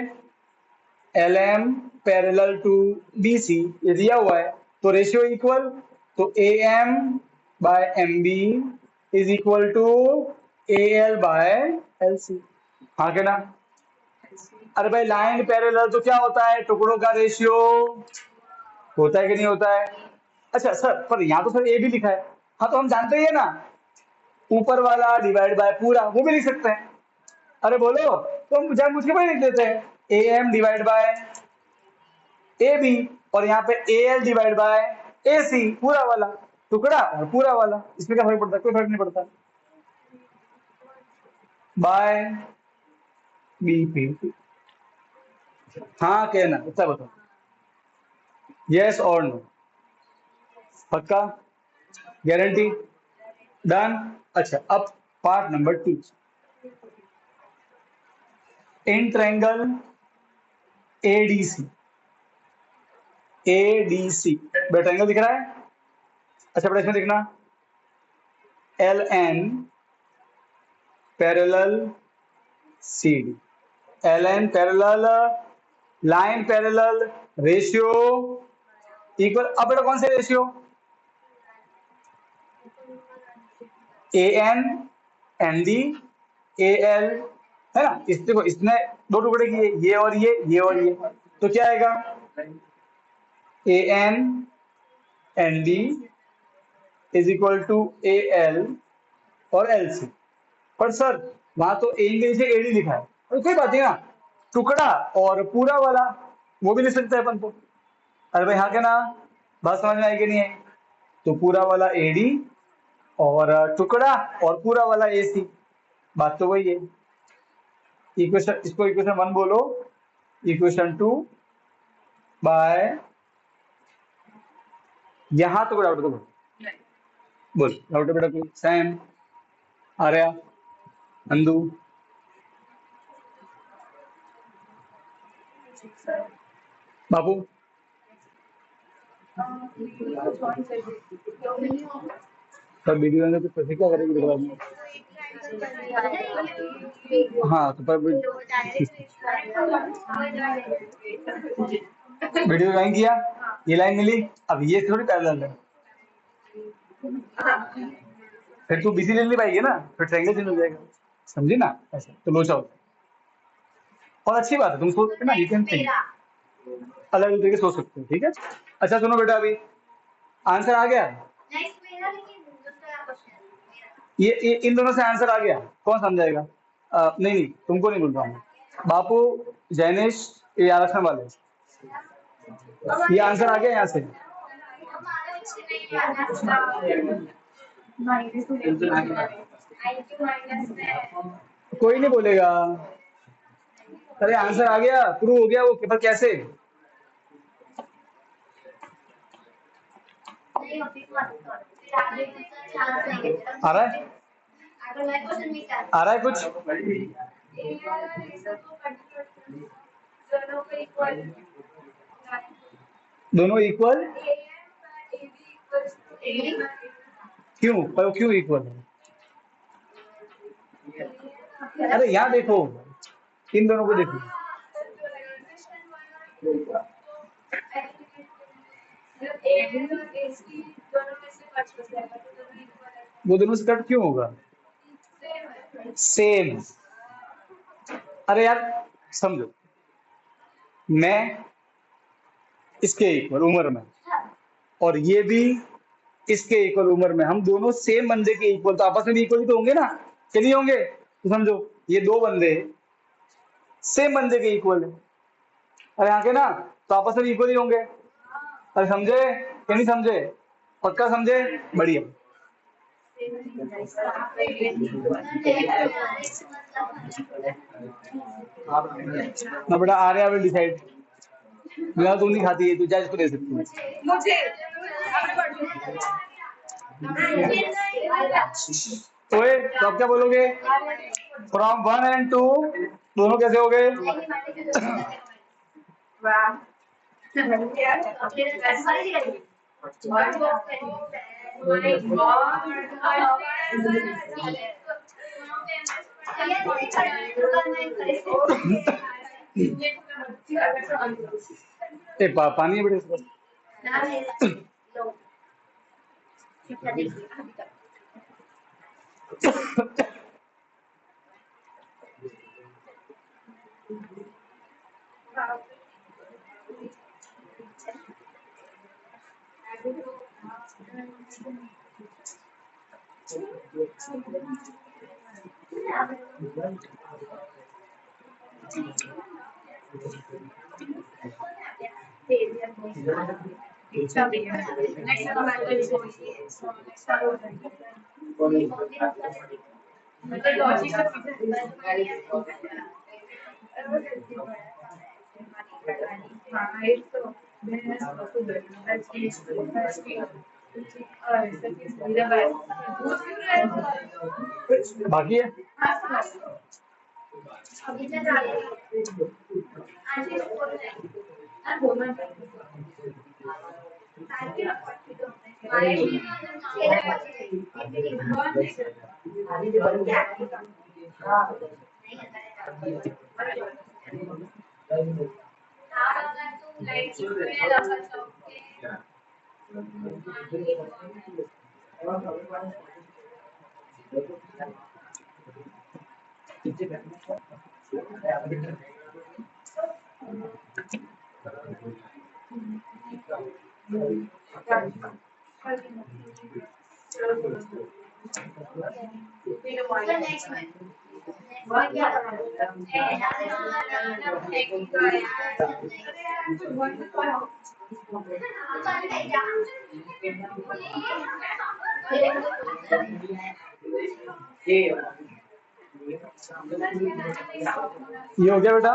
[SPEAKER 1] L M parallel to B C, ये दिया हुआ है, तो रेशियो इक्वल, तो A M by M B is equal to A L by L C, हाँ के ना। अरे भाई लाइन पैरेलल तो क्या होता है, टुकड़ों का रेशियो होता है कि नहीं होता है। अच्छा सर पर यहाँ तो सर ए भी लिखा है, हाँ तो हम जानते ही है ना, ऊपर वाला डिवाइड बाय पूरा, वो भी लिख सकते हैं। अरे बोलो, तो हम मुझे मुझके पर लिख देते हैं, A M divide by A B, और यहाँ पे A L divide by A C, पूरा वाला टुकड़ा और पूरा वाला, इसमें क्या फर्क पड़ता है, कोई फर्क नहीं पड़ता, बाय बी पी। हाँ कहना, इतना बताओ, यस और नो, पक्का, गारंटी, डन। अच्छा अब part number 2, in triangle ADC, ADC बेटा ट्रायंगल दिख रहा है। अच्छा बेटा इसमें देखना, L N parallel C D, L N parallel, line parallel ratio equal, अब बेटा कौन से ratio, A N N D A L, है ना। इस देखो इसने दो टुकड़े किए, ये और ये और ये, तो क्या आएगा, A N N D is equal to A L और एल सी। पर सर वहां तो ए के नीचे एडी लिखा है, तो कोई बात नहीं ना, टुकड़ा और पूरा वाला वो भी लिख सकते हैं अपन को। अरे भाई हाँ क्या ना, बात समझ में आई कि नहीं आई? तो पूरा वाला एडी और टुकड़ा और पूरा वाला एसी, बात तो वही है। इक्वेशन, इसको इक्वेशन 1 बोलो, इक्वेशन 2 बाय, यहां तो कोई डाउट तो बोल, डाउट है बेटा कोई? सैम, आर्या, नंदू, बाबू, सब वीडियो में कुछ पैसे क्या करेगी बेटा बाद में? हाँ तो पर वीडियो ज्वाइन किया, ये लाइन मिली, अब ये थोड़ी पैरेलल है, फिर तू बीसी ले नहीं पाएगी ना, फिर ट्रायंगल चेंज हो जाएगा, समझी ना? ऐसा तो लोचा होता है। और अच्छी बात है, तुम सोच सकते ना, यू कैन थिंक, अलग अलग तरीके सोच सकते हो, ठीक है। अच्छा सुनो बेटा, अभी आंसर आ गया, ये इन दोनों से आंसर आ गया, कौन समझाएगा? नहीं नहीं, तुमको नहीं बोल रहा हूँ, बापू, जैनिश, ये आरक्षण वाले, ये आंसर आ गया यहाँ से। कोई नहीं बोलेगा, अरे आंसर आ गया, प्रूव हो गया वो, पर कैसे? आ रहा है, आ रहा है कुछ? दोनों इक्वल क्यों? पर क्यों इक्वल है? अरे यहाँ देखो, इन दोनों को देखो, वो दोनों से कट क्यों होगा? सेम। अरे यार समझो, मैं इसके इक्वल उम्र में और ये भी इसके इक्वल उम्र में, हम दोनों सेम बंदे के इक्वल, तो आपस में भी इक्वल ही तो होंगे ना, कि नहीं होंगे? तो समझो ये दो बंदे सेम बंदे के इक्वल है, अरे आके ना, तो आपस में इक्वल ही होंगे। अरे समझे कि नहीं समझे? पक्का समझे? बढ़िया। ना बेटा, आर्या विल डिसाइड, मेरा तुम नहीं खाती है, तू जज को दे सकती है मुझे। ओए तो अब क्या बोलोगे? फ्रॉम 1 and 2 दोनों कैसे हो गए? पानी है बेटे इसका। बाकी है ये हो गया बेटा।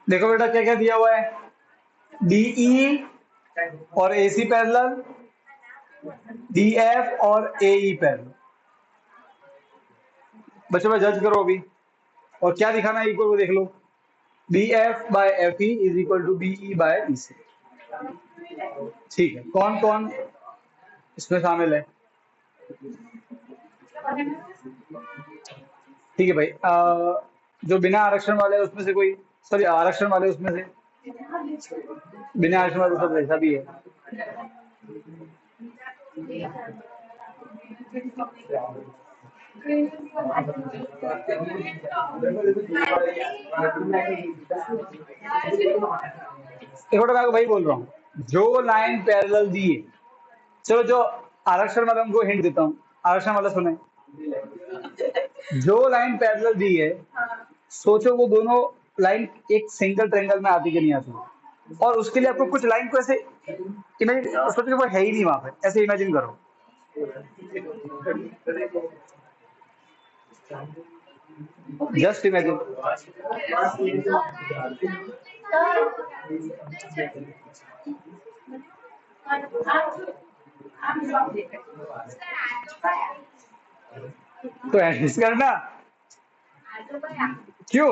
[SPEAKER 1] देखो बेटा क्या क्या दिया हुआ है, डीई और एसी पैरेलल, डीएफ और एई पैरेलल। बच्चों में जज करो अभी, और क्या दिखाना है इक्वल वो देख लो। BF by FE is equal to BE by EC। ठीक है, कौन कौन इसमें शामिल है? ठीक है भाई, जो बिना आरक्षण वाले उसमें से कोई, सॉरी आरक्षण वाले उसमें से, बिना आरक्षण वाले सब ऐसा भी है। एक मैं भाई बोल रहा हूँ, जो लाइन पैरेलल दी है, चलो जो आरक्षण वाला उनको हिंट देता हूँ, आरक्षण वाला सुने, जो लाइन पैरेलल दी है, सोचो वो दोनों लाइन एक सिंगल ट्रायंगल में आती कि नहीं आती, और उसके लिए आपको कुछ लाइन को ऐसे इमेजिन, सोचो वो है ही नहीं वहां पे, ऐसे इमेजिन करो। Just imagine. तो एडजस्ट करना क्यों?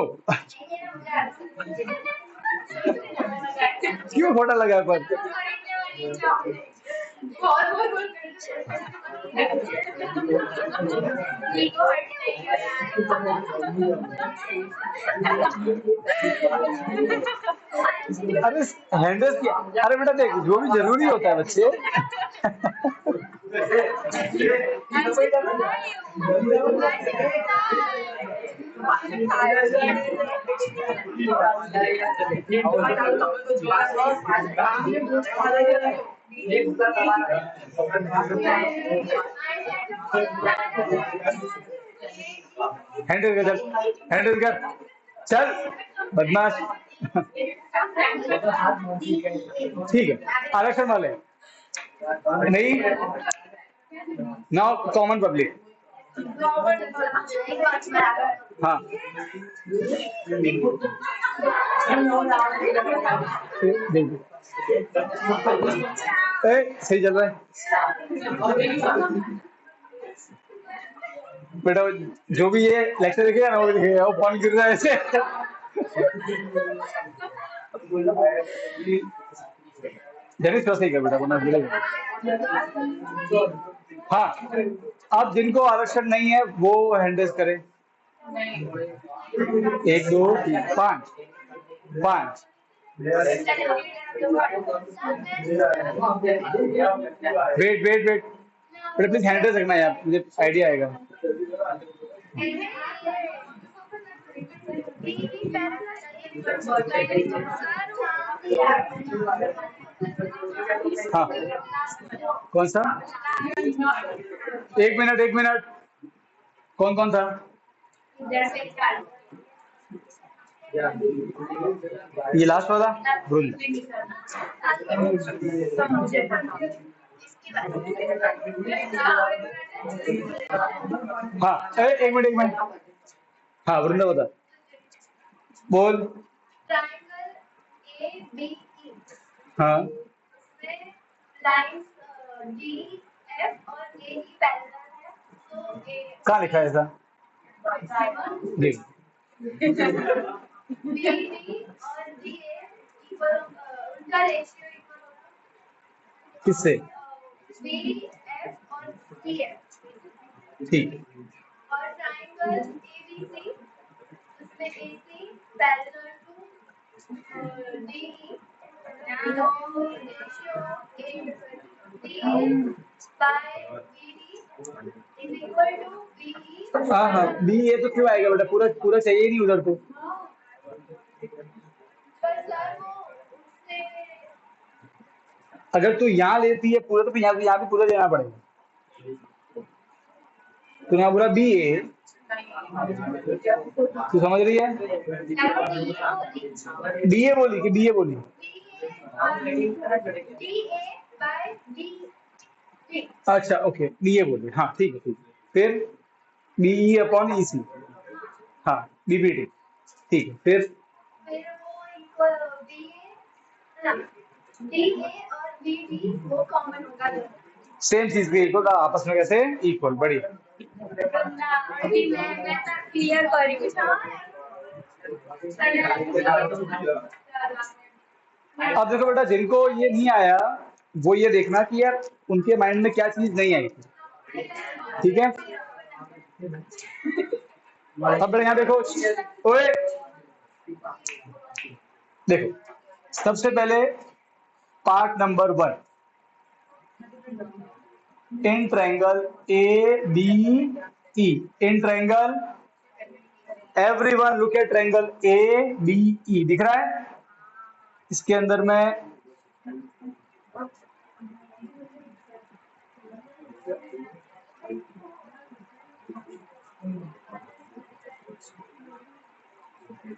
[SPEAKER 1] क्यों खोटा लगा पर? अरे हैंडल्स क्या, अरे बेटा देख जो भी जरूरी होता है बच्चे हैंडल कर, चल हैंडल कर, चल बदमाश। ठीक है, आरक्षण वाले नहीं, नाउ कॉमन पब्लिक। हाँ सही चल रहा है बेटा, जो भी ये लेक्चर देखेगा ना वो देखेगा, वो फोन गिर रहा है ऐसे। जनिस सही कर बेटा, वरना गिरेगा। हाँ, अब जिनको आरक्षण नहीं है वो हैंडल्स करें। 1 2 3 5 5। वेट वेट वेट, बेटा प्लीज हैंड रेज रखना यार, मुझे आइडिया आएगा। हाँ कौन सा? एक मिनट एक मिनट, कौन कौन था? ये लास्ट वाला ब्रुंद। हाँ एक मिनट एक मिनट, हाँ वृंदा बता, बोल।
[SPEAKER 3] ट्रायंगल ए बी ई,
[SPEAKER 1] हाँ
[SPEAKER 3] में लाइंस डी एफ और ए ई पैरेलल है, तो ए
[SPEAKER 1] कहाँ लिखा है ऐसा? जी
[SPEAKER 3] बी डी और डी ए इक्वल, उनका रेशियो इक्वल होगा
[SPEAKER 1] किससे?
[SPEAKER 3] बी एफ और डी एफ।
[SPEAKER 1] ठीक है,
[SPEAKER 3] और ट्रायंगल ए बी सी, उसमें A C parallel to D E, तो ratio A D by B D is equal to B E.
[SPEAKER 1] हाँ हाँ बी ये तो क्यों आएगा बेटा, पूरा पूरा चाहिए नहीं उधर तो।
[SPEAKER 3] पर सर वो उससे
[SPEAKER 1] अगर तू यहाँ लेती है पूरा तो यहाँ भी पूरा लेना पड़ेगा। तो यहाँ पूरा बी ए, तू समझ रही है? डी ए बोली कि बी ए बोली?
[SPEAKER 3] D A by D.
[SPEAKER 1] अच्छा ओके बी ए बोली, हाँ ठीक है ठीक है। फिर बी ई अपॉन ई सी, हाँ बी बी डी, ठीक है। फिर
[SPEAKER 3] वो equal B A, D A और बी डी वो कॉमन होगा।
[SPEAKER 1] सेम चीज भी इक्वल, आपस में कैसे इक्वल, बढ़िया।
[SPEAKER 3] अभी मैं क्लियर कर रही हूँ।
[SPEAKER 1] अब देखो बेटा, जिनको ये नहीं आया वो ये देखना कि यार उनके माइंड में क्या चीज नहीं आई थी, ठीक है? अब बेटा यहाँ देखो, ओए देखो, सबसे पहले part number 1, in triangle A B E, in triangle everyone look at triangle A B E, दिख रहा है? इसके अंदर में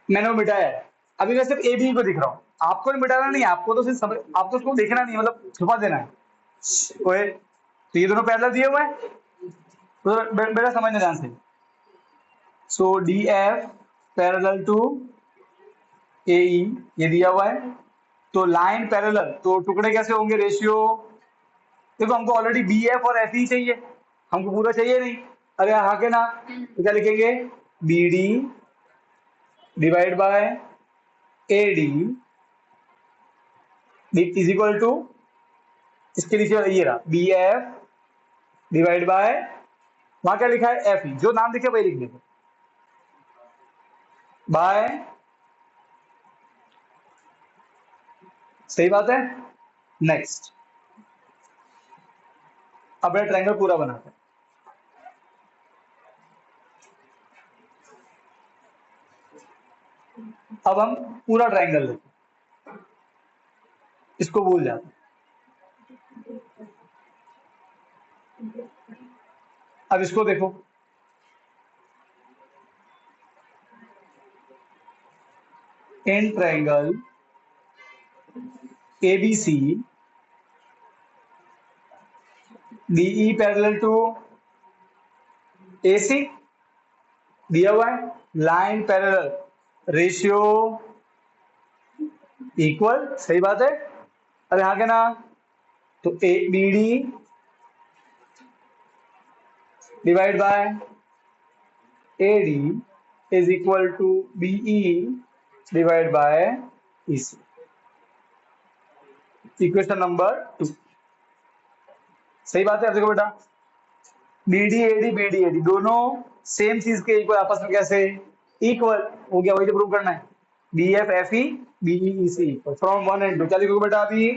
[SPEAKER 1] मैंने वो मिटाया है। अभी मैं सिर्फ ए बी को दिख रहा हूँ, आपको नहीं मिटाना, नहीं आपको तो सिर्फ आपको उसको देखना नहीं, मतलब छुपा देना है। ओए तो ये दोनों पैरेलल दिए हुए हैं, तो बेटा समझना ध्यान से। सो डी एफ पैरेलल टू ए ई, ये दिया हुआ है। तो लाइन पैरेलल, तो टुकड़े कैसे होंगे, रेशियो। देखो हमको ऑलरेडी बी एफ और एफ ई चाहिए, हमको पूरा चाहिए नहीं। अरे हाँ के ना, तो क्या लिखेंगे, B D divide by A D is equal to, इसके नीचे ये रहा बी एफ डिवाइड बाय, वहां क्या लिखा है एफ ई, जो नाम दिखे वही लिख देते, बाय, सही बात है। नेक्स्ट, अब ट्रायंगल पूरा बनाते हैं। अब हम पूरा ट्रायंगल लेते हैं, इसको भूल जाते हैं। अब इसको देखो, in triangle ABC DE parallel to AC दिया हुआ है, लाइन पैरेलल, रेशियो इक्वल, सही बात है। अरे हाँ क्या ना, तो ABD divide by AD is equal to BE divide by EC, equation number 2, सही बात है। अब देखो बेटा, BD AD दोनों सेम चीज के इक्वल, आपस में कैसे इक्वल हो गया, वही तो प्रूव करना है। BF FE BE EC equal from 1 and 2, क्या लिखोगे बेटा अभी,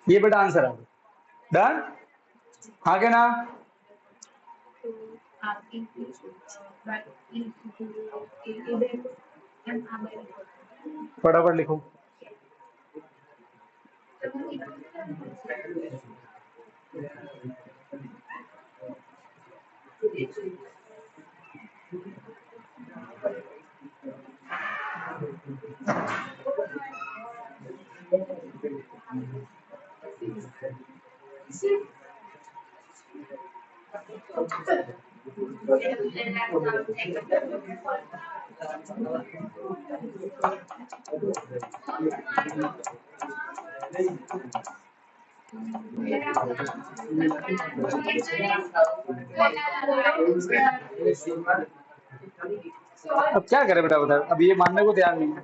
[SPEAKER 1] ये बेटा आंसर है। डन, हाँ क्या ना? फटाफट लिखो। अब क्या करें बेटा बता, अब ये मानने को तैयार नहीं है।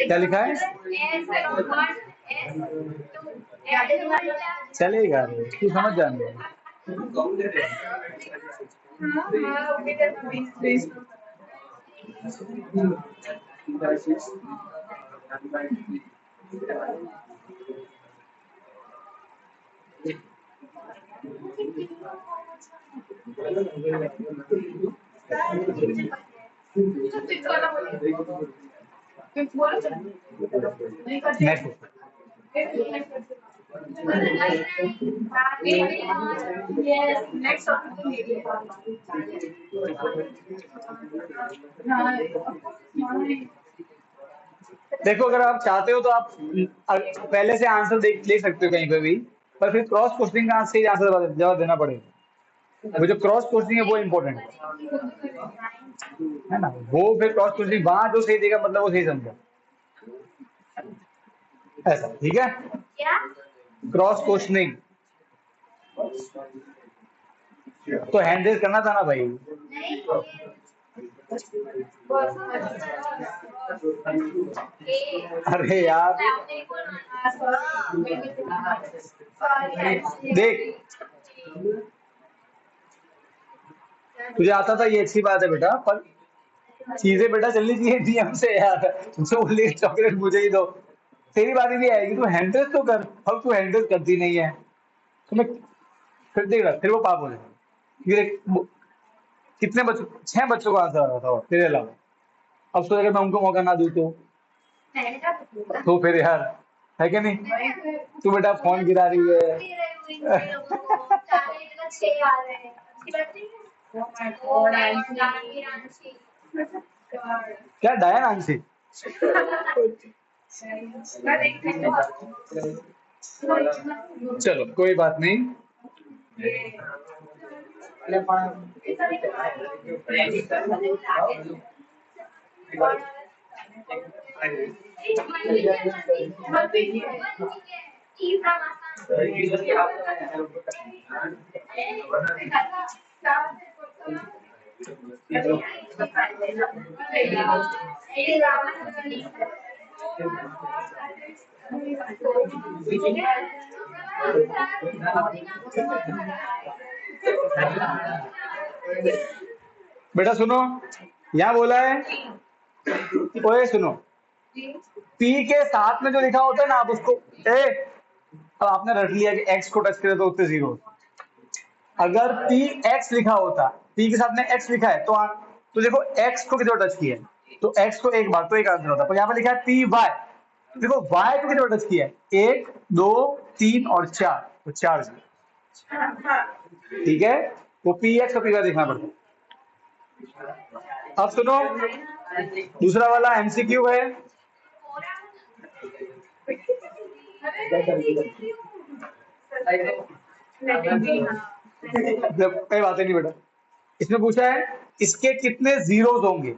[SPEAKER 1] क्या लिखा है? चलेगा, तू समझ जाने। देखो अगर आप चाहते हो तो आप पहले से आंसर ले सकते हो कहीं पे भी, पर फिर क्रॉस क्वेश्चनिंग का सही आंसर जवाब देना पड़ेगा। वो जो क्रॉस क्वेश्चनिंग है वो इम्पोर्टेंट है ना, वो फिर क्रॉस क्वेश्चनिंग वहां जो सही देगा मतलब वो सही समझा, ऐसा ठीक है। क्रॉस क्वेश्चनिंग तो हैंड रेज करना था ना भाई। अरे यार देख, तुझे आता था ये अच्छी बात है बेटा, पर चीजें बेटा चलनी चाहिए नियम से यार। जो बोले चॉकलेट मुझे ही दो, तेरी बात ही नहीं आएगी, तू हैंडरेस तो कर। अब तू हैंडरेस करती नहीं है तो मैं फिर देख रहा, फिर वो पाप हो जाएगा। ये कितने बच्चों, 6 बच्चों का आंसर आ रहा था तेरे अलावा। अब सोच अगर मैं उनको मौका ना दूं तो फिर यार है कि नहीं? तू बेटा फोन गिरा रही है। क्या डायन आंशी? चलो कोई बात नहीं। बेटा सुनो, यहाँ बोला है, ओए सुनो, पी के साथ में जो लिखा होता है ना आप उसको अब आपने रट लिया कि एक्स को टच करे तो उससे 0। अगर पी एक्स लिखा होता, पी के साथ में एक्स लिखा है तो देखो एक्स को कितना टच किया है, तो एक्स को एक बार तो एक आंसर होता, पर यहाँ पे लिखा है पी वाई, देखो वाई को कितना टच किया है, 1 2 3 और 4, तो 4 ठीक है। वो पी एक्स और पी वाई देखना पड़ता है। अब सुनो, दूसरा वाला एमसीक्यू है। कई बातें नहीं बेटा, इसमें पूछा है इसके कितने जीरोस होंगे।